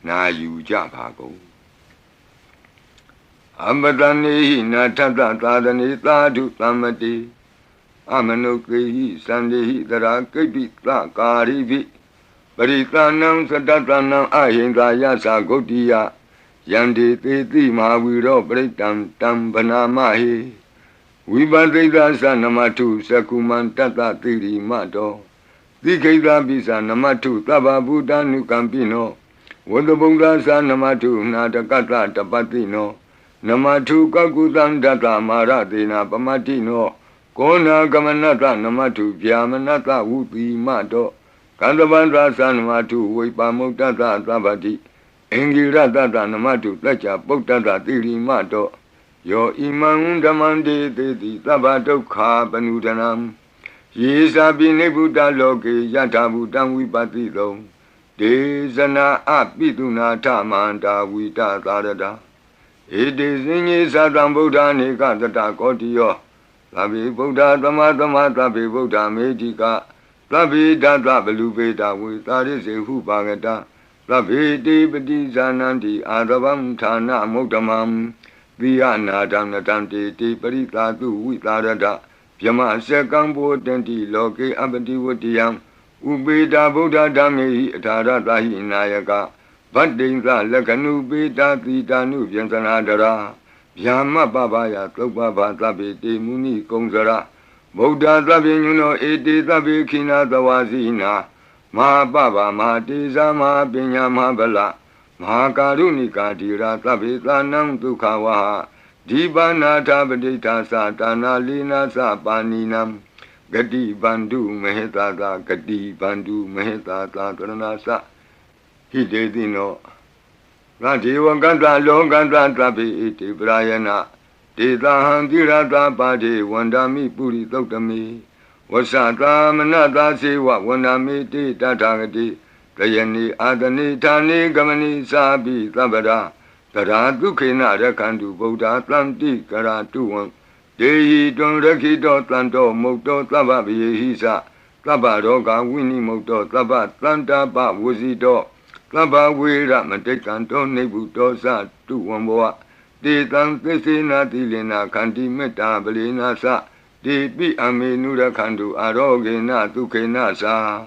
နာယူကြပါကုန်အမတနေဟိနာထတသာသနေသာဓုသမ္မတိအမနုကေဟိသန္တေဟိတရာကိပိသကာရိပိပရိသနံသတ္တနံအဟိန္ဒာယသဂုတ်တိယ Yandi Titi Maviro Britam Tam Banamahi Vibadita Sanamatu Sakuman Tata Tiri Mato Dikeda Bisa Namatu Taba Buddha Nukampino Wadabunga Sanamatu Natakata Tapatino Namatu Kakutan Data Maratina Pamatino Kona Gamanata Namatu Vyamanata Upi Mato Kandavandra Sanamatu Vipamutata Tabati Engirata Namatu Tacha Potata Tiri Mato Yo Imam Damande Teti Tabato Ka Panudanam Yesa Binebuta Loke Yatabutam Vipatito Desana Apituna Tamanta Vita Tarada It is in Sadam Buddha Nikata Kotio Tabi Buddha Tamatama Tabi Buddha Medica Tabi Data Belubeta with Taris Hupagata Tabi Debati Zananti Adabam Tana Motamam Viana Damnatanti Tiparita Tu Vitarada Yama Sekambo Tenti Loke Abati Wutiam Ubeda Buddha Dami Taratahi Nayaka Badinga Lakanu Beta Titanu Yantanadara Yama Babaya Topaba Tabi Muni Kongzara Buddha Tabinuno Eti Tabi Kina Tawazina Ma Baba Ma Tiza Ma Pinya Mabala Ma Karunika Tira Tabi Tanam Tukawaha Dibana Tabadita Satana Lina Sapaninam Gadi Bandu Mehetata Gadi Bandu Mehetata Taranasa Hidedino Radiwa Ganda Longanda Tabi Iti Brayana Dita Handirata Padi Wandami Puri Totami Wasata Manata Sewa Wandami Ti Tatagati Kayani Adani Tani Gamani Sabi Tabada Tara Dukina Rakandu Buddha Tlanti Karatuan Dehi Don Rakito Tlanto Mokto Tababi Hisa Tabaroga Winnie Mokto Tabat Tlanta Ba Wuzito Taba Wira Matekanto Nebuto Sa Tuamboa De Tan Tesina Tilina Kanti Meta Belina Sa De Pi Amenura Kandu Arogena Tukena Sa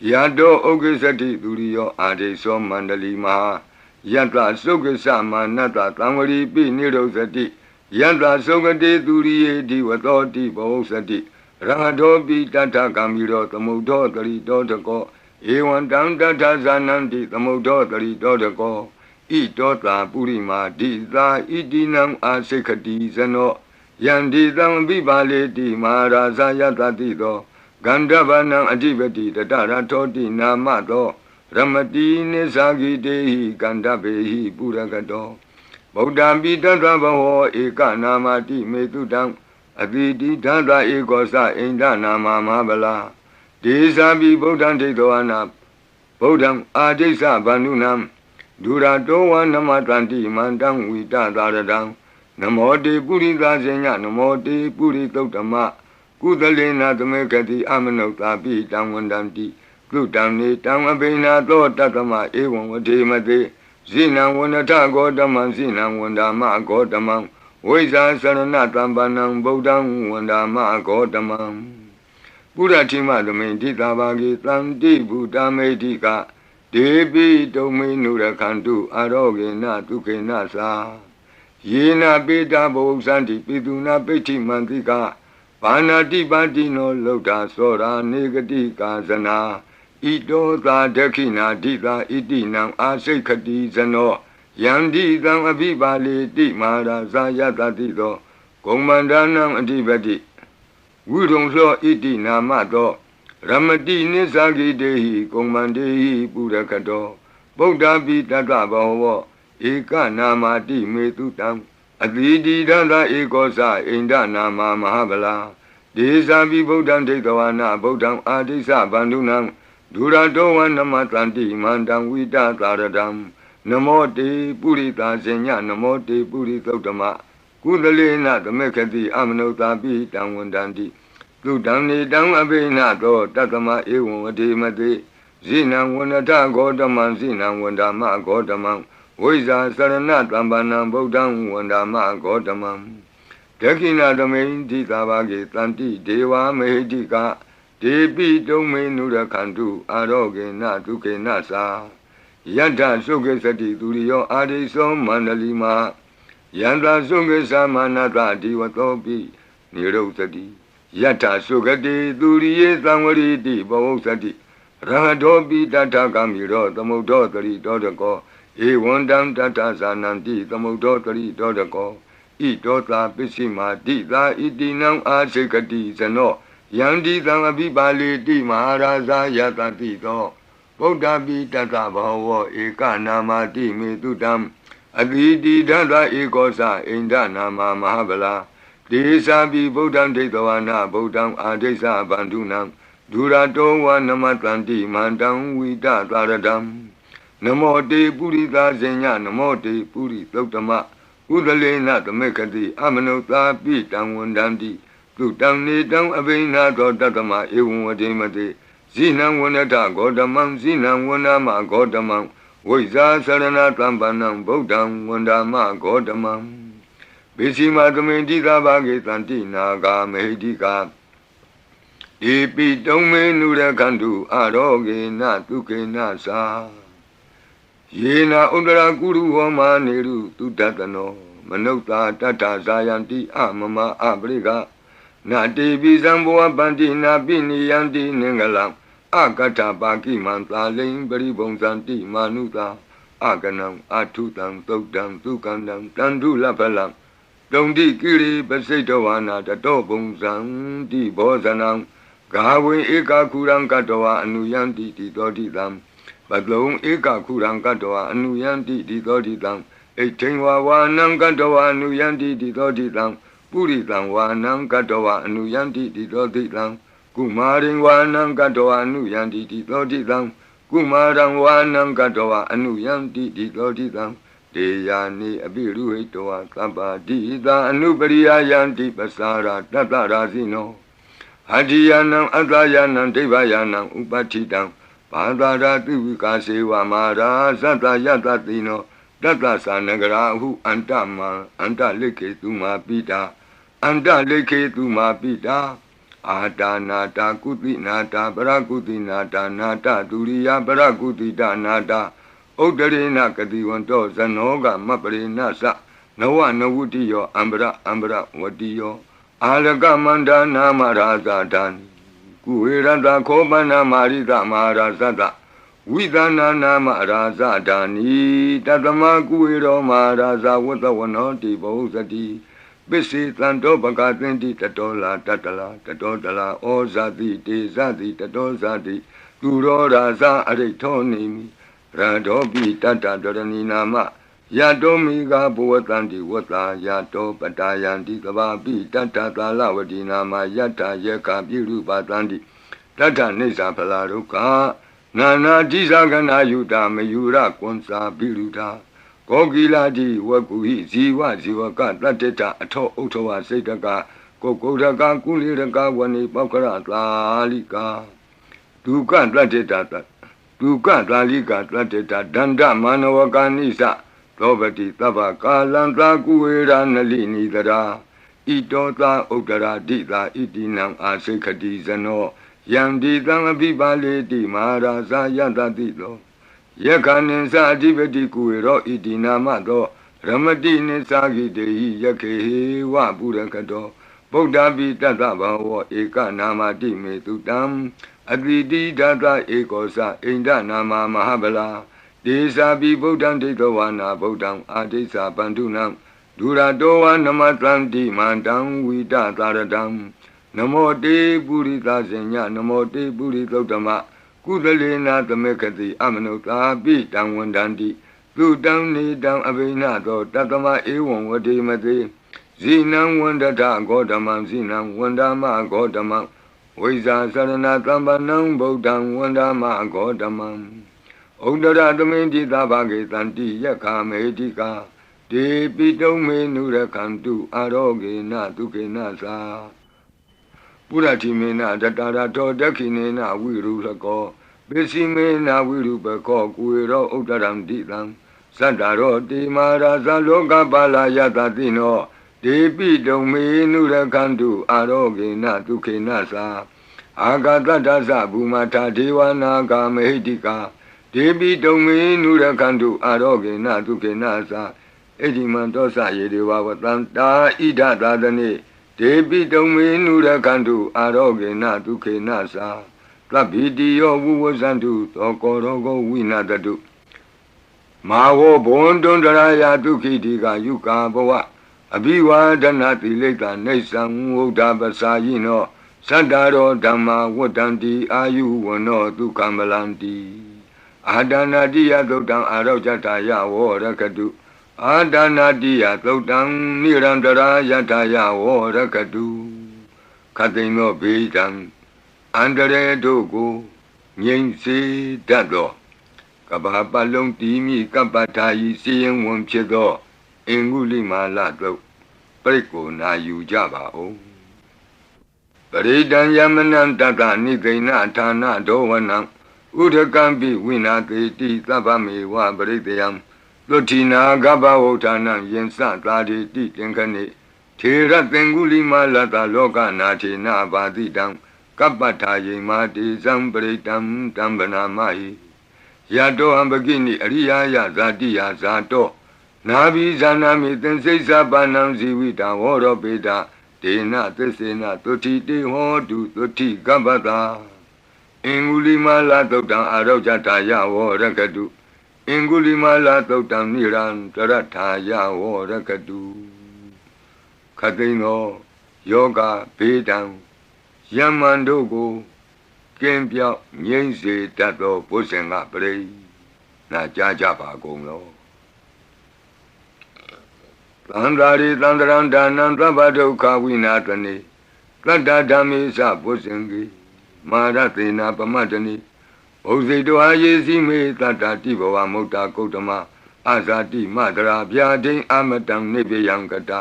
Yado Ogesati Durio Ade So Mandali Maha Yanta Sokasa Manata Tamari Pi Nirosati Yanta Sokate Durie Diwatoti Bosati Rangadobi Tata Kamiro Tamudo Tari Dotako Ewan Tanta Zananti Tamudo Tari Dotako I Dota Purima Dita Idinam Asekati Zano Yandi Tam Bibale Di Maharaza Yatatito Gandavanam Adibati Tatara Toti Namato Ramati Nesagi Dehi Gandabehi Puragato Buddha Bidata Baho Eka Namati Metudam Aditi Tata Ekosa Inda Nama Mahabala Desabi Buddha Tedoana Buddham Adesa Banunam Durato Namatanti Mandam Vita Taradam Namote Purita Zenya Namote Puritotama Kudalena Tamekati Amanota Pitam Wandanti Kutamni Tamabina To Tatama Ewan Vademate Zina Wanata Godaman Zina Wandama Godamam Weza Saranatambanam Bodam Wandama Godamam Puratima Dominti Tabagi Tanti Buddha Medika Debi Domi Nurakantu Arogena Tukena Sa Yena Beta Bosanti Piduna Peti Mantika Panati Bandino Lota Sora Negati Kazana Ito Ta Dekina Dita Itinam Asekati Zano Yandi Tam Abibali Di Mara Zayatatido Komandanam Adibati Wudong Lo Iti Namato Ramati Nisagi Dehi Komandehi Purakato Buddha Bitata Baho Eka Namati Metutam Adidi Dada Ekosa Inda Nama Mahabala Desabi Buddham Tekawana Buddham Adisa Bandunam Duradowan Namatanti Mandam Vita Taradam Namote Purita Zenya Namote Puritotama Kudalena Tamekati Amanota Pitam Wandanti Tudamni Dam Abena To Tatama Ewan Vademate Zina Wanata Godaman Zina Wandama Godamam Weza Sarana Tambanam Bodam Wandama Godamam Dekina Domain Titabagi Tanti Deva Mehedika Debi Domain Nurakantu Aroge Natuke Nasa Yata Suke Sati Turiyo Adiso Mandalima Yanta Suke Samanata Divatopi Niro Sati Yata Sukati Turiye Samari Divo Sati Rahatopi Tata Kamiro Tamodotari Dodako Ewandam Tata Sananti Tamodotari Dodako Idota Pisima Dita Itinam Asekati Sano Yandi Tangabibali Di Maharaja Yatati Do Buddha Tata Bhava Eka Nama Di Metutam Aditi Dada Ekosa Inda Nama Mahabala Desa Bi Buddham Detawana Buddham Adesa Bandunam Durato Wa Namatanti Mandam Vita Taradam Namo Te Purita Zenya Namo Te Puri Totama Udalena Tamekati Amanota Pitang Wandandi Tutam Nidam Abina Tatama Ewadimate Zinam Wanata Godamam Zinam Wanama Godamam Wiza Sarana Tampanam Bodam Wandama Godamam Bishima Tumendika Bagitanti Naga Medika Ipi Tome Nura Kandu Aroge Na Tuke Nasa Yena Undra Guru Homa Neru Tutatano Manota Tata Zayanti Amama Abriga Na Devi Zamboa Bandina Bini Yanti Ningalam Akata Baki Manta Ling Beribong Santi Manuta Aganam Atutam Tokdam Tukandam Tandu Lapalam Dondi Kiri Basedowana Tatobong Santi Bozanam Gawe Eka Kurang Katoa Anuyanti Titodidam Badlong Eka Kurang Katoa Anuyanti Titodidam Etingwa Wanang Katoa Anuyanti Titodidam Puritang Wanang Katoa Anuyanti Titodidam Kumaring Wanang Katoa Anuyanti Titodidam Kumarang Wanang Katoa Anuyanti Titodidam Deyani Abiru Etoa Sabadida Anubariya Yanti Pasara Tatarazino Hadiyanam Atayanam Devayanam Upatidam Padara Tuvika Sewa Mara Sata Yatatino Tata Sanagarahu Antama Anta Leke Tuma Pita Anta Leke Tuma Pita Ata Nata Kuti Nata Parakuti Nata Nata Turiya Parakuti Nata Udarina Kadiwanto Zanoga Mapare Nasa Nawa Nawutiyo Ambra Ambra Watiyo Alaga Manda Namaraza Dani Kuiranda Kobana Marida Marazada Vidana Namaraza Dani Tatama Kuiro Maraza Watawanoti Bozati Bisi Tanto Bagatinti Tatola Tatala Tatotala Ozati Tezati Tatozati Turo Raza Aretonimi Radobi Tata Dorani Nama Yadomiga Buatanti Wata Yato Patayanti Kababi Tata Talawati Nama Yata Yeka Biru Batanti Tata Nisa Palaruka Nana Jizagana Yuta Mayura Konsa Biruta Kogila Di Wakuhi Ziwa Ziwaka Tateta Ato Otowa Setaka Kokodaka Kuliraka Wani Pakara Lalika Duka Tateta Duka Lalika Tateta Danda Manawaka Nisa Robati Tava Kalanta Kuera Nalini Dara Itota Utara Dita Itinam Asekati Zano Yandi Tangabibale Di Maharaza Yantadito Yakanin Sadivati Kuero Itinamato Ramadi Nisagi Dei Yake Waburakato Buddha Tata Bhava Eka Namati Metutam Aditi Tata Ekosa Inda Nama Mahabala Desa Bi Buddham Detawana Buddham Adesa Bandunam Duradoa Namatanti Mandam Vita Taradam Namo Te Purita Zenya Namo Te Puritotama Kudalena Tamekati Amanota Bitang Wandandi Tudam Nidam Abinato Tatama Ewan Wadimate Zinam Wandata Godamam Zinam Wandama Godamam Wiza Sarana Tambanam Buddham Wandama Godamam Udara Domindi Tabagi Tanti Yaka Medika De Pito Menura Kantu Aroge Natuke Nasa Puratimena Tatara Todakinena Wirulako Besimena Wirubako Kuiro Udaram Ditam Sadaro Di Maraza Loka Bala Yatatino De Pito Menura Kantu Aroge Natuke Nasa Agatata Bumata Dewana Medika ဒေပိတုံမေနုရခန္တုအာရောဂေနဒုက္ခေနသာဣတိမံတောသယေဒေဝဝတန္တာဣဒသာသနေဒေပိတုံမေနုရခန္တုအာရောဂေနဒုက္ခေနသာသဗ္ဗိတိယောဝုဝဇန္တုသောကောရောဂဝိနတတုမာဝောဘွန်တွန်တရာယဒုက္ခိတိကယုကာဘဝအဘိဝါဒနာတိလိတ္တနေသံဝုဒ္ဓပစာယိနောသတ္တရောဓမ္မာဝတ္တံတိအာယုဝနောဒုက္ခမလန္တိအာဒနာတိယသုတ်တံအာရောဇတယဝောရကတုအာဒနာတိယသုတ်တံနိရန္တရာယတယဝောရကတုခတိန်သောဘေးတံအန္တရေတို့ကိုငြိမ့်စေတတ်သောကဘာပတ်လုံးတီးမိကပ္ပထာယီစီရင်ဝင်ဖြစ်သောအင်္ဂုလိမာလတုတ်ပြိကိုနာယူကြပါဦးပရိဒံယမနံတတနိသိဏဌာနဒောဝနံဥဒကံပိဝိနာတိတိသဗ္ဗမေဝပရိတယံသုတိနာကပ္ပဝုဌာနံယင်စသာတိတိတင်ခဏိထေရသင်္ဂုလိမာလတလောကနာထေနဘာတိတံကပ္ပထာယေမာတိဇံပရိတံတံဗနာမဟိယတောအံပကိနိအရိယာယဇာတိယဇာတောနာဘိဇာနာမိသင်္စိစ္ဆပါဏံဇီဝိတဝောရောပေတဒေနသစ္စေနသုတိတေဟောတုသုတိကပ္ပတာအင်္ဂုလိမာလသုတ်တံအာရောဇတာယဝောရကတုအင်္ဂုလိမာလသုတ်တံနိရန္တရထာယဝောရကတုခတိန်သောယောဂဘေးတံယမန်တို့ကိုကင်းပြောက်ငြိမ့်စေတတ်သောဘုဇင်ကပရိနာကြားကြပါကုန်လောသန္တာရိသန္တရံဒါနံသဗ္ဗဒုက္ခဝိနာတနိတတ္တဓမ္မေသဘုဇင်ကိမာရသေနာပမတ္တနိဘုဇိတောအာယေစီမေတတ္တတိဘဝမုတ်တာကုတ္တမအာဇာတိမတရာဗျာဒိအမတံနိဗ္ဗယံကတာ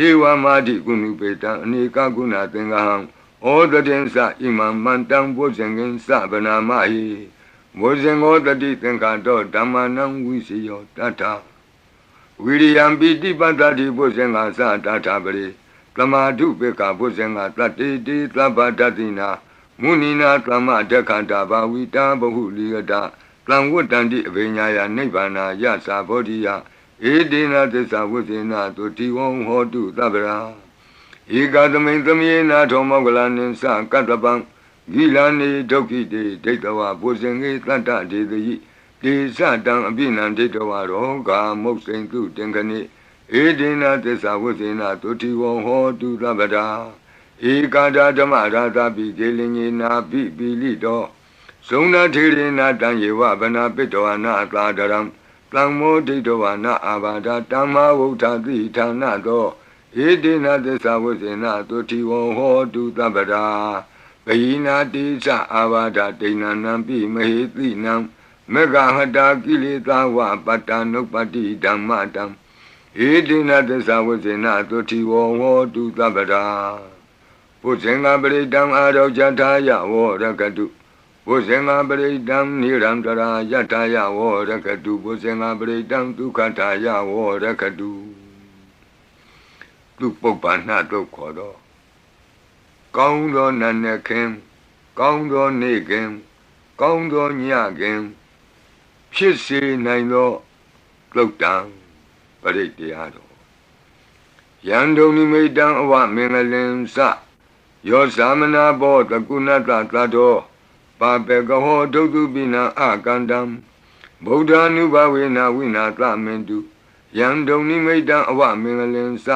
ဧဝမာတိကုဏုပေတံအနေကကုဏသင်္ဃဟံဩတတိသဣမံမန္တံဘုဇင်ကင်သဗနာမဟိဘုဇင်ဩတတိသင်္ခါတောဓမ္မနံဝိစီယောတတ္ထဝိရိယံပိတိပတ္တိဘုဇင်္ဂသတ္ထပရိသမာဓုပေကဘုဇင်္ဂတတ္တိတိသဗ္ဗတတိနာမုနိနာသမ္မဒက္ခတာဘာဝိတာဘဟုလိယတသံဝတ္တန္တိအဘိညာယနိဗ္ဗာနာယသာဘောဓိယဧဒေနသစ္စာဝိဇေနသုတိဝံဟောတုသဗ္ဗရာဧကသမိန်သမေနာထောမောကလနိသကတ္တပံဂိလာနေဒုက္ခိတေဒိဋ္ဌဝဘုဇင်္ဂေတတ္တဒေတိတေသတံအပိနံဒိဋ္ဌဝရောဂာမုတ်စိန်တုတင်ခဏိဧဒေနသစ္စာဝိဇေနသုတိဝံဟောတုသဗ္ဗရာဧကာဒဓမ္မရာသပိကေလင်ညေနာပိပိလိတောဇုံနာထေရေနာတံယေဝဗနာပိတောနာသာဒရံတံမောဒိဋ္ဌဝနာအာဘာဒတမ္မာဝုဋ္ဌတိဌာနသောဧတေနသစ္စာဝိဇေနသုတိဝံဟောတုသဗ္ဗရာဘိနာတိသအာဘာဒဒိဏနံပိမဟေတိနံမေဃဟတာကိလေသာဝပတ္တနုပ္ပတိဓမ္မတံဧတေနသစ္စာဝိဇေနသုတိဝံဟောတုသဗ္ဗရာဘုဇင်္ဂပရိတံအာရောဇထာယဝောရကတုဘုဇင်္ဂပရိတံနိရန္တရာယထာယဝောရကတုဘုဇင်္ဂပရိတံဒုက္ခထာယဝောရကတုသူပုပ္ပန္နတို့ခေါ်တော့ကောင်းသောနတ်နဲ့ခင်ကောင်းသောနေ့ခင်ကောင်းသောညခင်ဖြစ်စေနိုင်သောလုတ်တံပရိတရားတော်ယံဒုံနိမိတံအဝမင်္ဂလင်စယောသမနာဘောတကုဏတသတ္တောပါပေကဟောဒုက္ခပိနံအကန္တံဗုဒ္ဓ ानु ဘဝေနဝိနာသမင်တုယံဒုံနိမိတံအဝမင်္ဂလင်စ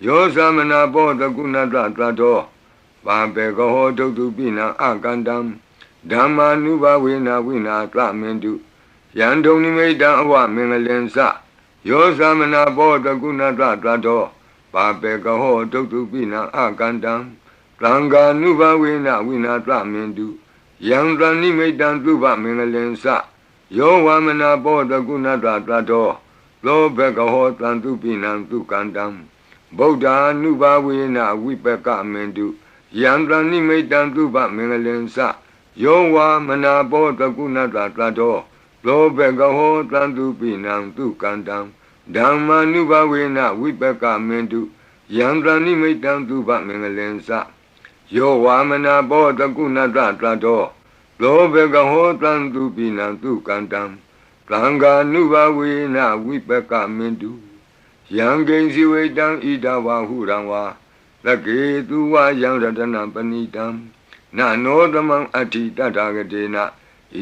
ယောသမနာဘောတကုဏတသတ္တောပါပေကဟောဒုက္ခပိနံအကန္တံဓမ္မာနုဘဝေနဝိနာသမင်တုယံဒုံနိမိတံအဝမင်္ဂလင်စယောသမနာဘောတကုဏတသတ္တောပါပေကဟောဒုက္ခပိနံအကန္တံသံဃာနုဘဝေနဝိနာသမင်တုယံတဏိမိတံသုဘမင်္ဂလင်စယောဝမနာဘောတကုဏတသတ္တောသောဘကဟောတံသူပိနံသူကန္တံဗုဒ္ဓ ानु ဘဝေနဝိပကမင်တုယံတဏိမိတံသုဘမင်္ဂလင်စယောဝမနာဘောတကုဏတသတ္တောသောဘကဟောတံသူပိနံသူကန္တံဓမ္မာနုဘဝေနဝိပကမင်တုယံတဏိမိတံသုဘမင်္ဂလင်စယောဝါမနာဘောတကုဏတသတ္တောသ လောဘကဟောတံသူပိနံသူကန္တံသံဃာနုဘဝေနဝိပကမင်တုယံကိဉ္စီဝိတံဣဒဝါဟုရံဝါသကေသူဝယံရတနံပဏိတံနနောသမံအဋ္ဌိတတဂတေနဣ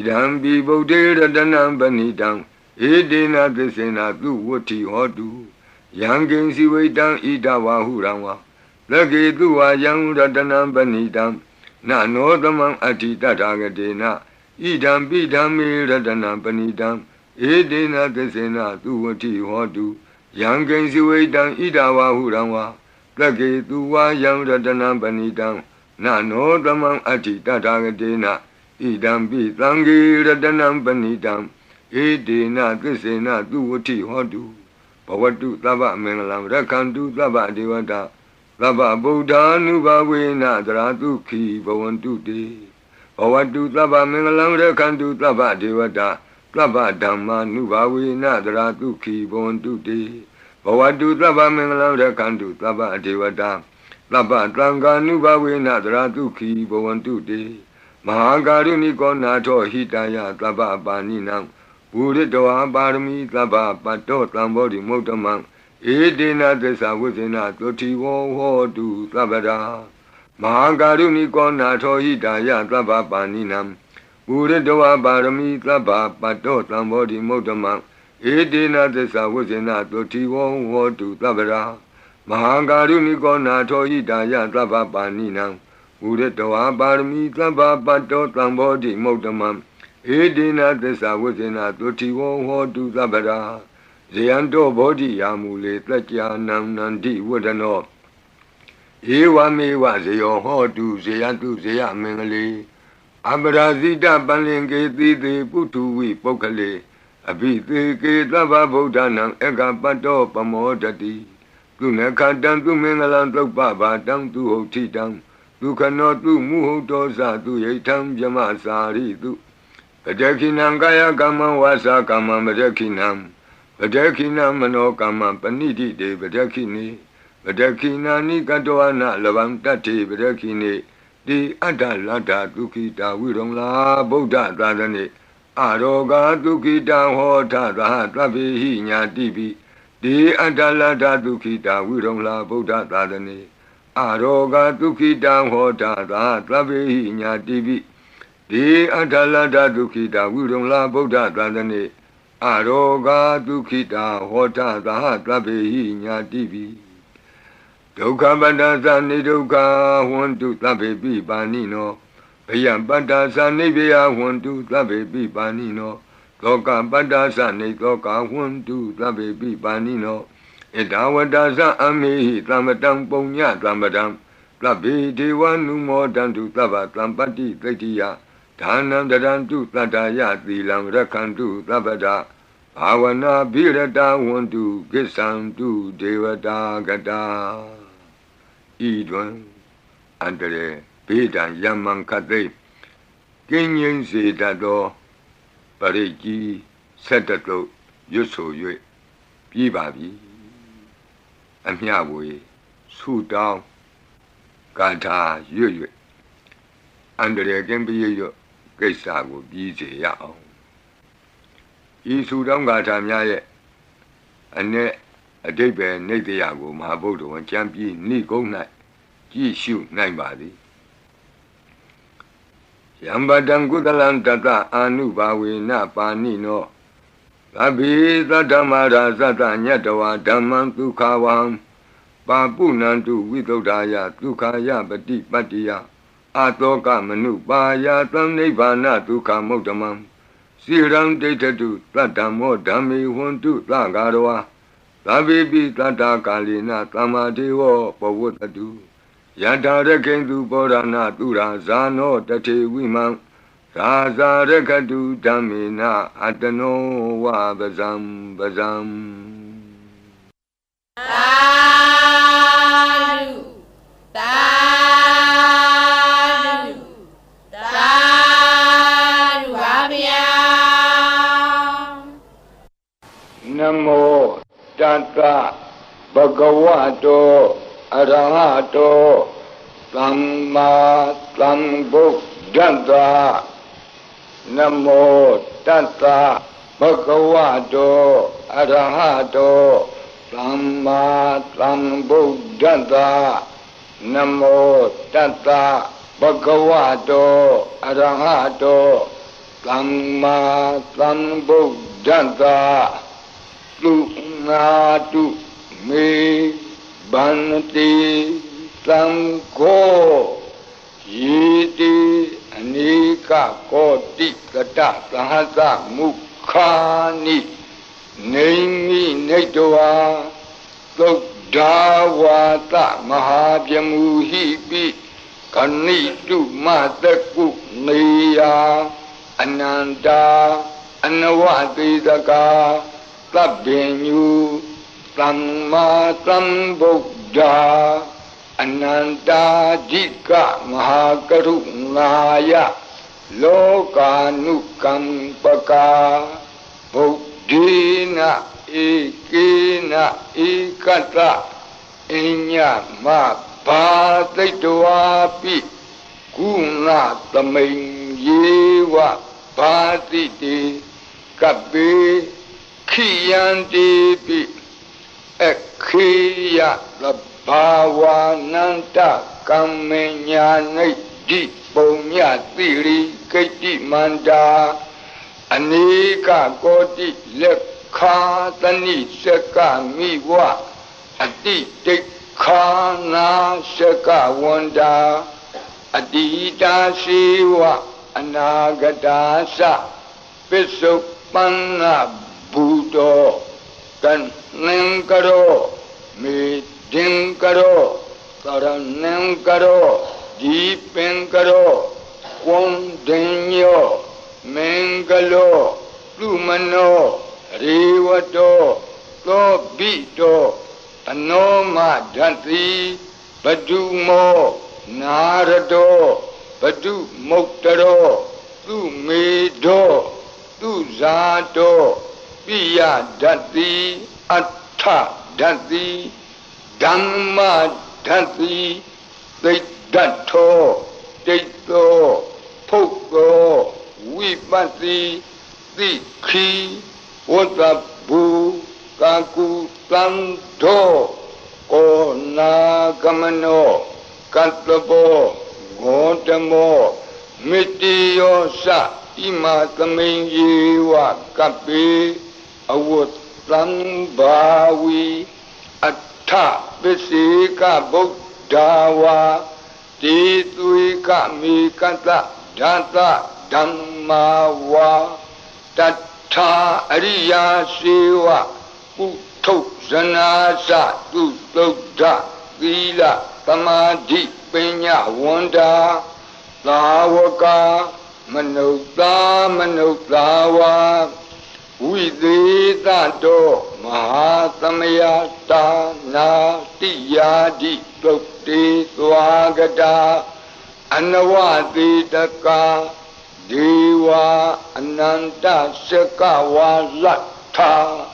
ဒံပိဗုဒ္ဓေရတနံပဏိတံဧတေနသစ္စေနသူဝတ္ထိဟောတုယံကိဉ္စီဝိတံဣဒဝါဟုရံဝါသကေသူဝယံရတနံပဏိတံနနောသမံအဋ္ဌိတတဂတေနဣဒံပိဓမ္မေရတနံပဏိတံဧတေနသစ္စေနသူဝတ္ထိဟောတုယံကိဉ္စီဝိတံဣဒဝါဟုရံဝါသကေသူဝယံရတနံပဏိတံနနောသမံအဋ္ဌိတတဂတေနဣဒံပိသံဃေရတနံပဏိတံဧတေနသစ္စေနသူဝတ္ထိဟောတုဘဝတုသဗ္ဗမင်္ဂလံရက္ခန္တုသဗ္ဗဒေဝတာသဗ္ဗဗုဒ္ဓ ानु ဘဝေနသရတုခိဘဝန္တုတေဘဝတုသဗ္ဗမင်္ဂလံရက္ခန္တုသဗ္ဗဒေဝတာသဗ္ဗဓမ္မာနုဘဝေနသရတုခိဘဝန္တုတေဘဝတုသဗ္ဗမင်္ဂလံရက္ခန္တုသဗ္ဗဒေဝတာသဗ္ဗသံဃာနုဘဝေနသရတုခိဘဝန္တုတေမဟာကာရုဏိကောနာထောဟိတယသဗ္ဗပါဏိနံပုရိတောပါရမီသဗ္ဗပတ္တောသံဘောဓိမုဒ္ဓမံဧတေနသစ္စာဝိဇ္ဇေနသုတိဝဟောတုသဗ္ဗရာမဟာကာရုဏိကောနာထောဟိတယသဗ္ဗပါဏိနံပုရိတောပါရမီသဗ္ဗပတ္တောသံဘောဓိမုဒ္ဓမံဧတေနသစ္စာဝိဇ္ဇေနသုတိဝဟောတုသဗ္ဗရာမဟာကာရုဏိကောနာထောဟိတယသဗ္ဗပါဏိနံပုရိတောပါရမီသဗ္ဗပတ္တောသံဘောဓိမုဒ္ဓမံဧတေနသစ္စာဝိဇ္ဇေနသုတိဝဟောတုသဗ္ဗရာဇယံတောဘောဓိယာမူလေတက္ကြာနံနန္တိဝဒနောဧဝမေဝဇယောဟောတုဇယတုဇယမင်္ဂလေအပရာဇိတပလင်ကေတိတေပုထုဝိပုဂ္ဂလေအဘိသေကေသဗ္ဗဗုဒ္ဓနံဧကပတ္တောပမောဒတိသူနခတံသူမင်္ဂလံသုပ္ပဘာတံသူဟုတ်ထိတံဒုက္ခနောသူမုဟုတ်တောဇသူယိထံဗြမစာရိတုပတခိနံကာယကမ္မဝါစာကမ္မပတခိနံပတခိနံမနောကမ္မပဏိတိတေပတခိနေပတခိနာနိကတောအနလဗံတတ္တိပတခိနေတိအတ္တလတ္တဒုက္ခိတာဝိရုံလာဗုဒ္ဓသာသနေအရောဂဒုက္ခိတံဟောထသဟသဗ္ဗေဟိညာတိပိတိအတ္တလတ္တဒုက္ခိတာဝိရုံလာဗုဒ္ဓသာသနေအရောဂဒုက္ခိတံဟောထသဟသဗ္ဗေဟိညာတိပိတိအတ္တလတ္တဒုက္ခိတာဝိရုံလာဗုဒ္ဓသာသနေအရောဂဒုက္ခိတာဟောထသဟသဗ္ဗေဟိညာတိပိဒုက္ခပတ္တသနိဒုက္ခဟွန္တုသဗ္ဗေပိပါဏိနောဘယံပတ္တသနိဗ္ဗယဟွန္တုသဗ္ဗေပိပါဏိနောသောကပတ္တသနိသောကဟွန္တုသဗ္ဗေပိပါဏိနောဣဒဝတ္တသအမေဟိသမ္ပတံပုညသမ္ပတံသဗ္ဗေဒေဝနုမောတံတုသဗ္ဗသံပတ္တိသိတ္တိယဒါနံတရံတုတတ္တယသီလံရက္ခန္တုသဗ္ဗဒဘာဝနာဘိရတဝန္တုကိစ္ဆံတုဒေဝတာကတာဤတွင်အန္တရေဘေးဒံယမံခတ်သိကင်းငြိမ်းစေတတ်သောပရိကြီးဆက်တတုရွတ်ဆို၍ပြီးပါပြီအမျှဝေဆုတောင်းကာထာရွတ်၍အန္တရေကင်းပြည့်ရွတ်ကိစ္စကိုပြီးစေရအောင်ဤဆုတောင်းကာထာများရဲ့အ내အဓိပ္ပာယ်နိတ္တယကိုမဟာဗုဒ္ဓဝံကျမ်းပြီးဏိကုံး၌ကြည့်ရှုနိုင်ပါသည်ယံပတံကုသလံတတအာနုဘာဝေနပါဏိနောသဗ္ဗေသတ္တမရာသတ္တညတဝါဓမ္မံဒုက္ခဝံပါပုဏ္ဏံတုဝိသုဒ္ဓာယဒုက္ခယပတိပတ္တိယအာတောကမနုပါယသံနိဗ္ဗာနဒုက္ခမုဒ္ဓမံစိရံဒိဋ္ဌတုသတ္တမောဓမ္မေဟွန္တုသဂါရဝါသဗ္ဗေပိတတ္တကာလိနသမ္မာဒေဝပဝတ္တုယထာရကိန္တုပောရဏသူရာဇာနောတထေဝိမံသာဇာရခတုဓမ္မေနအတနောဝပဇံပဇံသာဓုသာဓုသာဓုပါဗျာနမောတတ္တဘဂဝတောအရဟတောသမ္မာသမ္ဗုဒ္ဓတ္တ Namo Tassa Bhagavato Arahato Samma Sambuddhassa Namo Tassa Bhagavato Arahato Samma Sambuddhassa Lunatu Me Bhanti Sangho Yiti Anika Koti Kata Sahasa Mukhani Naimi Naitwa Sodhavata Mahabhyamuhipi Kanitu Mataku Neya Ananda Anavadidaka Tabbinyu Samma Sambuddha Ananda Jika Mahakarunaya Lokanukampaka Buddhina Ikina Ikata Inya Mabhataitwapi Guna Taming Yewa Bhatiti Kabe Khiyanti Pi Ekhiya Bhavananta Kamenya Di Punya Tiri Keti Manda Anika Koti Lekha Tani Seka Miwa Adi Dekhana Seka Wanda Adita Siwa Anagadasa Pisupana Buddha Kan Nengkaro Meeting Karo Karanam Karo Deepin Karo Kondinyo Mengalo Lumano Rivato Lobito Anoma Dhanti Badumo Narado Badu Moktaro Lumedo Luzato Piya Dhanti Atta Dhanti Dhamma Dhanti Dato Dato Poko Vipati Dikhi Wadabu Kaku Tanto Kona Kamano Katlabo Godamo Mitiosa Ima Kamenjiwa Kapi Awut Lambawi Atta Bisika Buddhawa Tituika Mikata Data Dhammawa Tattha Ariya Siva Utto Zanasa Tuttodha Vila Samadhi Pinya Wanda Lavaka Manutawa Viditato Mahasamayata Natiyadi Tukti Swagata Anavaditaka Deva Ananta Sakawa Latha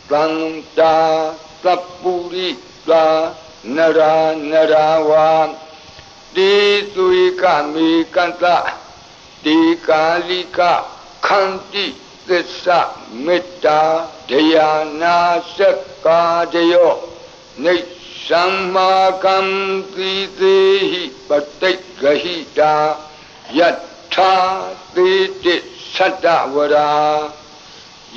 Planta Sapurita Nara Narawa Dituika Mikanta Dikalika Kanti Tissa Metta Dhyana Sakadayo Nishammakam Tidehi Patikahita Yatha Titi Sadavara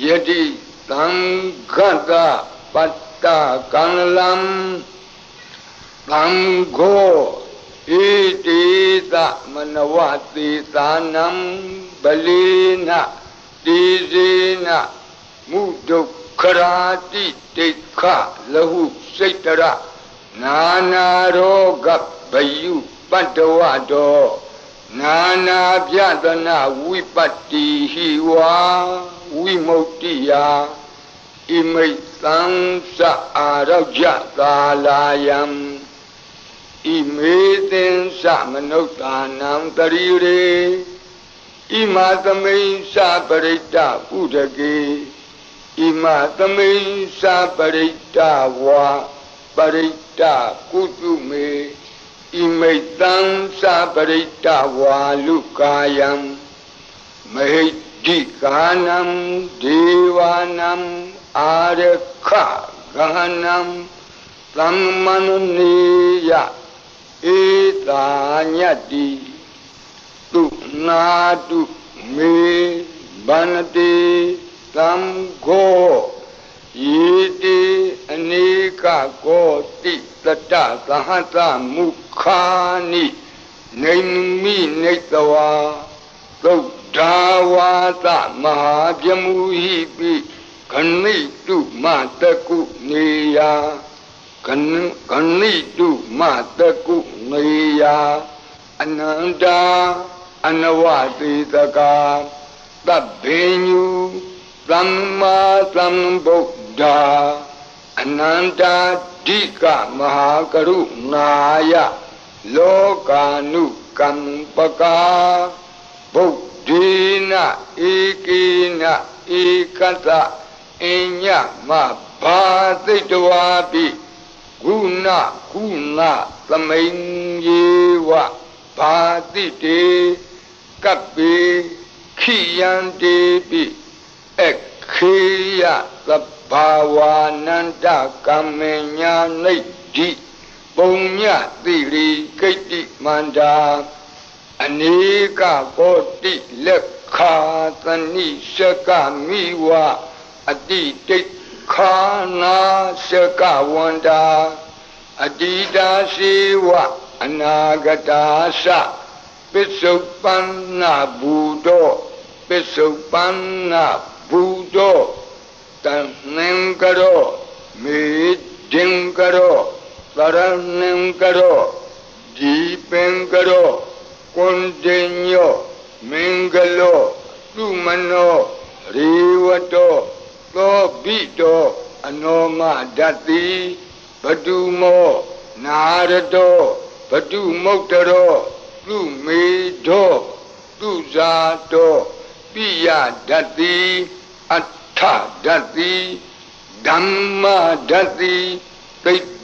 Yadi Tangata Patta Kanalam Tango Itita Manavati Tanam Balina Dizina Mudukharati Tekha Lahu Saitara Nana Roga Bayu Padawado Nana Vyadana Vipati Hiwa Vimotiya Imaitam Sa Araja Kalayam Imaitin Sa Manotanam Tarire Imatamain Saparita Udagi Imatamain Saparita Wa Parita Kutume Imaitam Saparita Wa Lukayam Mahidi Ganam Devanam Arekha Ganam Brahmanuniya Etanyati Tu Nadu Me Banati Tamgo Yiti Anika Koti Tata Sahata Mukhani Naimi Netawa Dawata Mahabyamuhipi Kanitu Mataku Niya Kanitu Mataku Niya Ananda Anawati Taka Tabbenyu Brahma Sambuddha Ananda Dika Mahakaru Naya Lokanu Kampaka Buddhina Ikina Ikata Inya Mabhaditwapi Guna Kuna Samayyewa Bhadite Kapi Khiyandepi Ekhiya Sabhavananda Kamenya Nidhi Punya Tiri Kaiti Manda Anika Koti Lekha Tani Shaka Miwa Aditi Khana Shaka Wanda Adida Siwa Anagata Sa Pisupana Buddho Pisupana Buddho Tanengaro Midingaro Saranengaro Deepengaro Continue, Mingalo, Lumano, Rivato, Lobito, Anoma Dati, Padumo, Narado, Padumotaro, Lumido, Luzato, Pia Dati, Atta Dati, Dhamma Dati,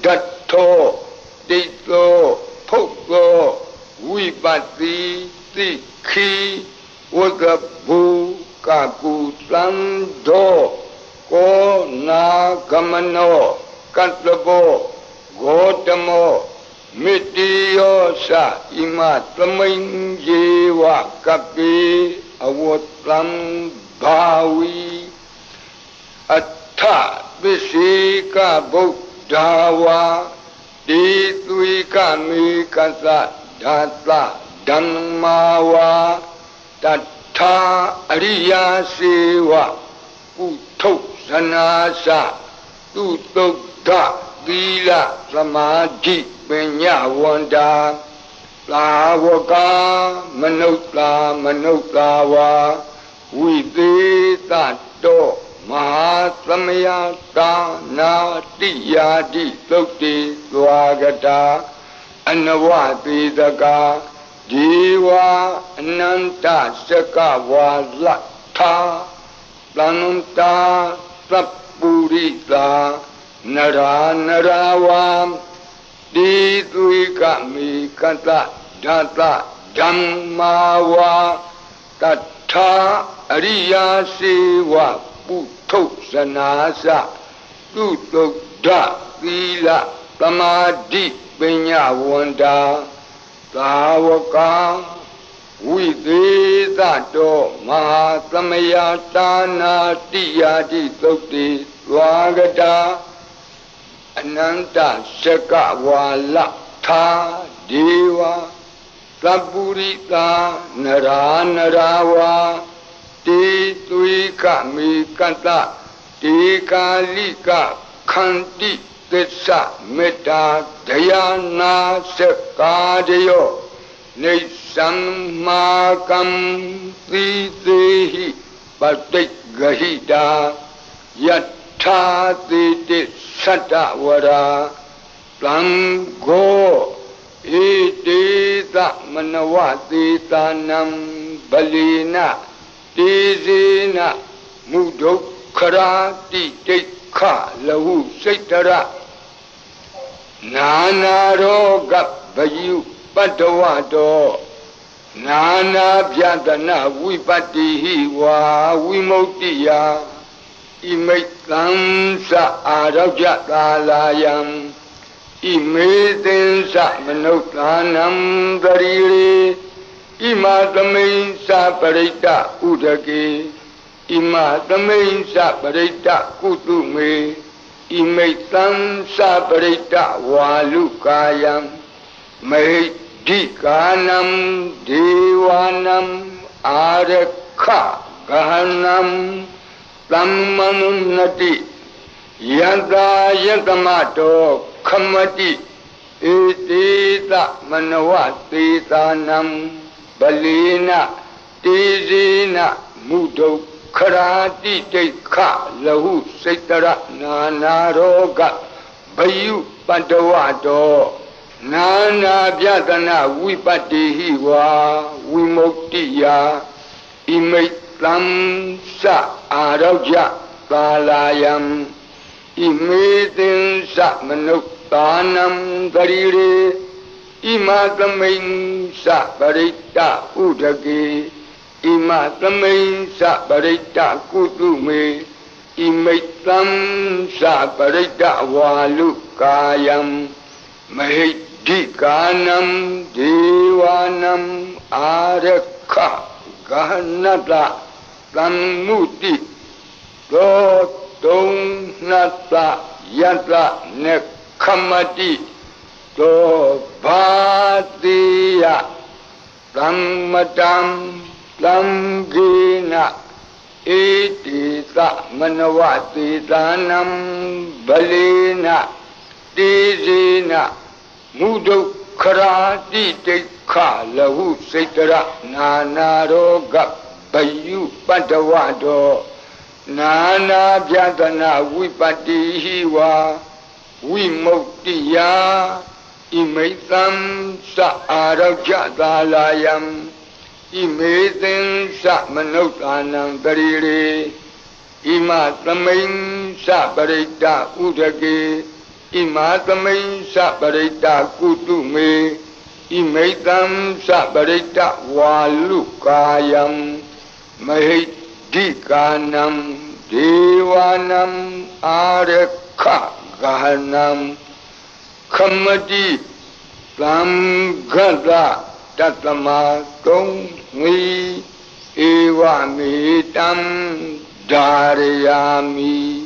Dato, Dito, Poko. Wipati Tikhi Wagabu Kaku Sando Ko Nagamano Katlabo Gotamo Mitiyosa Ima Tamain Jewa Kapi Awotlam Bhawi Atta Visika Buddhawa Ditwika Mikasa Data Dhammawa Tata Ariya Sewa Utto Sanasa Tutokta Vila Samadhi Penyawanda Lavaka Manutlawa Vidita Do Mahasamaya Dana Diyadi Sokti Swagata Anavati Daka Jiva Ananta Sakava Latha Plananta Sapurita Nara Naravam Ditwika Mikata Data Dhammawa Tatha Ariya Sewa Putto Sanasa Tutokda Vila Samadhi Penyawanda Tawaka Vidita Do Mahasamaya Dana Diyadi Sokti Swagata Ananta Shakavala Tha Deva Sapurita Nara Narawa Ditwika Mikata Tikalika Khanti Tessa Metta Dayana Sekadayo Nisammakam Tidehi Patigahida Yatha Titi Satavara Plango Idita Manawati Tanam Balina Tizina Mudokharati Tekha Lahu Saitara Nana Roga Bayu Padawado Nana Pyatana Vipati Wa Vimuktiya Imaitansa Arajatalayam Imaitansa Manuktanam Dariri Imatamensa Parita Udaki Imatamensa Parita Kutume Imaitansa Parita Walukayam Dikanam Devanam Arakha Gahanam Tammanunati Yada Yadamato Kamati Itita Manawati Tanam Balina Tizina Mudo Karati Teka Lahu Setara Nanaroga Bayu Pandawado Nana Vyadana Vipati Wa Vimuktiya Imaitam Sa Araja Kalayam Imaitin Sa Manuktanam Darire Imatamin Sa Parita Udaki Imatamin Sa Parita Kutume Imaitam Sa Parita Walukayam Dikanam Devanam Arakha Gahanata Tammuti Totong Nata Yata Nekamati To Bhatiya Tammatam Tamgina Itita Manavati Tanam Balina Tizina Mudo Karati Tekha Lahu Setara Nana Roga Bayu Padawado Nana Vyadana Vipati Hiwa Vimuktiya Imaitam Sa Arajatalayam Imaitam Sa Manuktanam Darire Imatamin Sa Parita Udaki Imatamin Sa Parita Kutume Imaitam Sa Parita Walukayam Dikanam Devanam Arakha Gahanam Kamati Tamgata Tatamatung Mi Evamitam Dharayami